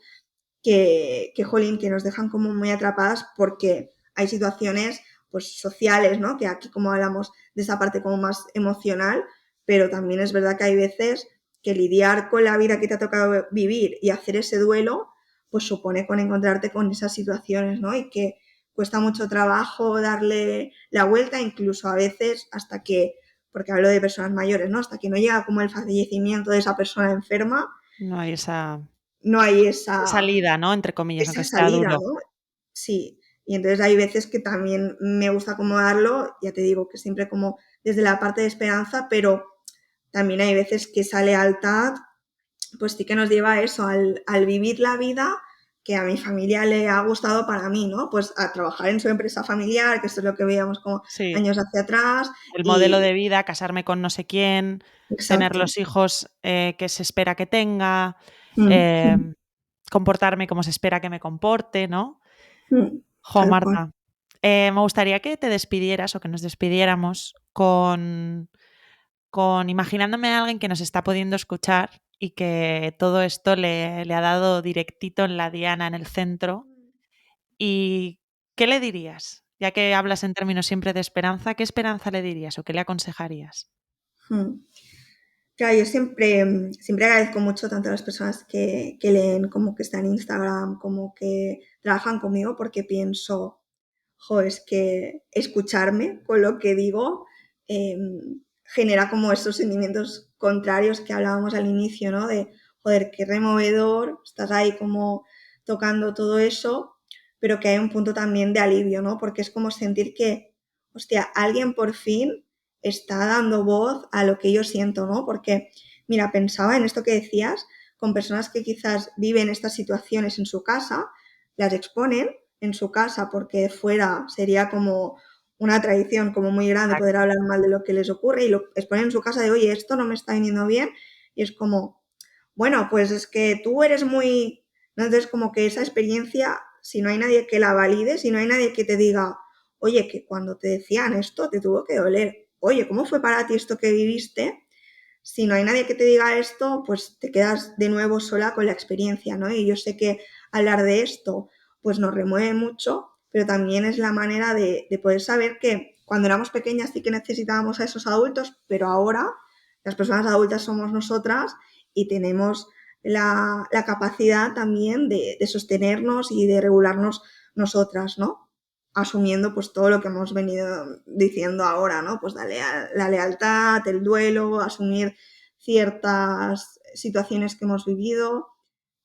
jolín, que nos dejan como muy atrapadas porque hay situaciones pues sociales, ¿no? Que aquí como hablamos de esa parte como más emocional, pero también es verdad que hay veces que lidiar con la vida que te ha tocado vivir y hacer ese duelo, pues supone con encontrarte con esas situaciones, ¿no? Y que cuesta mucho trabajo darle la vuelta, incluso a veces hasta que, porque hablo de personas mayores, ¿no? Hasta que no llega como el fallecimiento de esa persona enferma,
no hay esa
no hay
salida, ¿no? Entre comillas, aunque
esa
sea
salida,
duro.
¿no? Sí, y entonces hay veces que también me gusta acomodarlo, ya te digo que siempre como desde la parte de esperanza, pero también hay veces que esa lealtad, pues sí que nos lleva a eso, al vivir la vida que a mi familia le ha gustado para mí, ¿no? Pues a trabajar en su empresa familiar, que esto es lo que veíamos como
Sí,
años hacia atrás,
el modelo
y
de vida, casarme con no sé quién, tener
exacto.
los hijos que se espera que tenga,
Mm,
em, comportarme como se espera que me comporte, ¿no? Jo,
tal cual.
Marta, me gustaría que te despidieras o que nos despidiéramos con imaginándome a alguien que nos está pudiendo escuchar y que todo esto le ha dado directito en la diana, en el centro. ¿Y qué le dirías? Ya que hablas en términos siempre de esperanza, ¿qué esperanza le dirías o qué le aconsejarías?
Mm. Claro, yo siempre agradezco mucho tanto a las personas que leen como que están en Instagram, como que trabajan conmigo, porque pienso, jo, es que escucharme con lo que digo eh, genera como esos sentimientos contrarios que hablábamos al inicio, ¿no? De, joder, qué removedor, estás ahí como tocando todo eso, pero que hay un punto también de alivio, ¿no? Porque es como sentir que, hostia, alguien por fin está dando voz a lo que yo siento, ¿no? Porque, mira, pensaba en esto que decías, con personas que quizás viven estas situaciones en su casa, las exponen en su casa porque fuera sería como una tradición como muy grande poder
Exacto.
hablar mal de lo que les ocurre y lo exponen en su casa de, oye, esto no me está viniendo bien y es como, bueno, pues es que tú eres muy... ¿no? Entonces como que esa experiencia, si no hay nadie que la valide, si no hay nadie que te diga, oye, que cuando te decían esto te tuvo que doler, oye, ¿cómo fue para ti esto que viviste? si no hay nadie que te diga esto, pues te quedas de nuevo sola con la experiencia, ¿no? Y yo sé que hablar de esto, pues nos remueve mucho, pero también es la manera de poder saber que cuando éramos pequeñas sí que necesitábamos a esos adultos, pero ahora las personas adultas somos nosotras y tenemos la capacidad también de sostenernos y de regularnos nosotras, ¿no? Asumiendo pues todo lo que hemos venido diciendo ahora, ¿no? Pues la lealtad, el duelo, asumir ciertas situaciones que hemos vivido,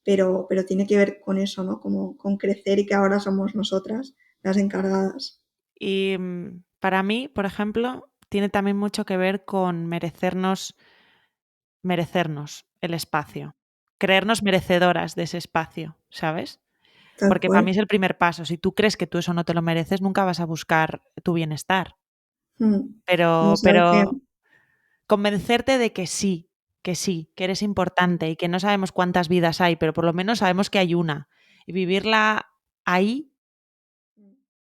pero tiene que ver con eso, ¿no? Como con crecer y que ahora somos nosotras las encargadas.
Y para mí, por ejemplo, tiene también mucho que ver con merecernos el espacio, creernos merecedoras de ese espacio, ¿sabes?
Tal
Porque para
cual.
mí es el primer paso. Si tú crees que tú eso no te lo mereces, nunca vas a buscar tu bienestar.
No
Pero,
es algo que...
pero convencerte de que sí, que eres importante y que no sabemos cuántas vidas hay, pero por lo menos sabemos que hay una. Y vivirla ahí,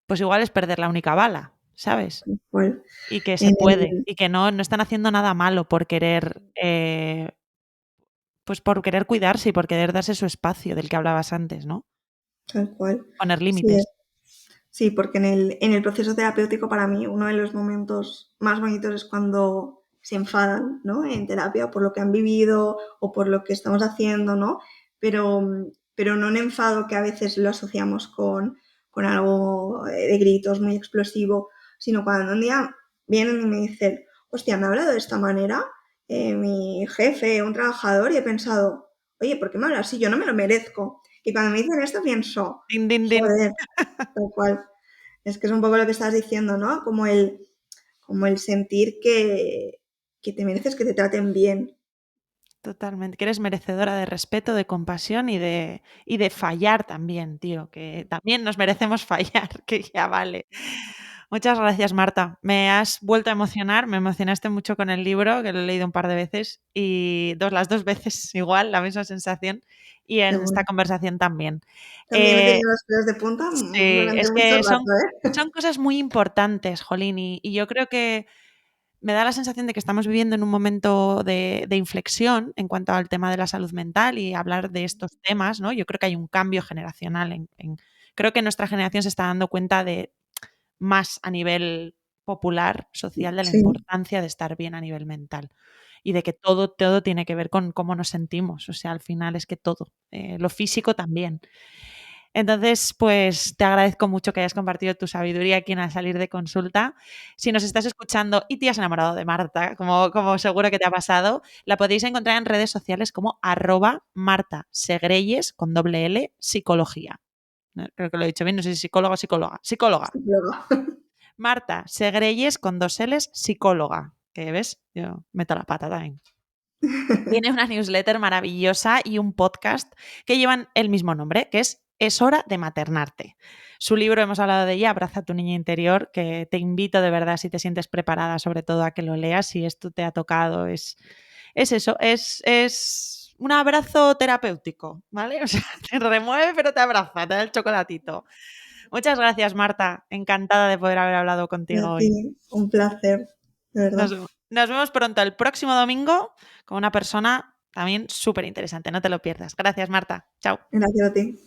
pues igual es perder la única bala, ¿sabes?
Tal cual.
Y que se
En
puede,
el,
y que no están haciendo nada malo por querer, pues por querer cuidarse y por querer darse su espacio del que hablabas antes, ¿no?
Tal cual.
Poner
Sí,
límites.
sí, porque en el proceso terapéutico para mí uno de los momentos más bonitos es cuando se enfadan, ¿no? En terapia por lo que han vivido o por lo que estamos haciendo, ¿no? Pero no un enfado que a veces lo asociamos con algo de gritos muy explosivo, sino cuando un día vienen y me dicen, hostia, me ha hablado de esta manera mi jefe, un trabajador, y he pensado, oye, ¿por qué me habla así? Yo no me lo merezco. Y cuando me dicen esto pienso,
Din, din, din.
joder, tal cual. Es que es un poco lo que estás diciendo, ¿no? Como el sentir que te mereces que te traten bien.
Totalmente, que eres merecedora de respeto, de compasión y de fallar también, tío, que también nos merecemos fallar, que ya vale. Muchas gracias, Marta. Me has vuelto a emocionar, me emocionaste mucho con el libro, que lo he leído un par de veces, y las dos veces igual, la misma sensación, y
Qué
en esta
bueno.
conversación también.
También he
Eh,
tenido los pelos de punta
sí,
durante
es
mucho
que
rato, ¿eh?
son cosas muy importantes, Jolín, y yo creo que me da la sensación de que estamos viviendo en un momento de inflexión en cuanto al tema de la salud mental y hablar de estos temas, ¿no? Yo creo que hay un cambio generacional. Creo que nuestra generación se está dando cuenta de más a nivel popular, social, de la
Sí,
importancia de estar bien a nivel mental y de que todo tiene que ver con cómo nos sentimos. O sea, al final es que todo, lo físico también. Entonces, pues te agradezco mucho que hayas compartido tu sabiduría aquí en Al Salir de Consulta. Si nos estás escuchando y te has enamorado de Marta, como seguro que te ha pasado, la podéis encontrar en redes sociales como @martasegreyes con doble L psicología. Creo que lo he dicho bien, no sé si psicóloga o psicóloga. Psicóloga.
sí, luego.
Marta Segreyes con dos L's, psicóloga. Que ves, yo meto la pata también. Tiene una newsletter maravillosa y un podcast que llevan el mismo nombre, que Es hora de maternarte. Su libro, hemos hablado de ella, Abraza a tu niña interior, que te invito de verdad, si te sientes preparada, sobre todo a que lo leas, si esto te ha tocado, es eso, es un abrazo terapéutico, ¿vale? O sea, te remueve pero te abraza, te da el chocolatito. Muchas gracias, Marta. Encantada de poder haber hablado
Y
contigo
a
hoy.
ti, un placer, de verdad.
Nos vemos pronto el próximo domingo con una persona también súper interesante. No te lo pierdas. Gracias, Marta. Chao.
Gracias a ti.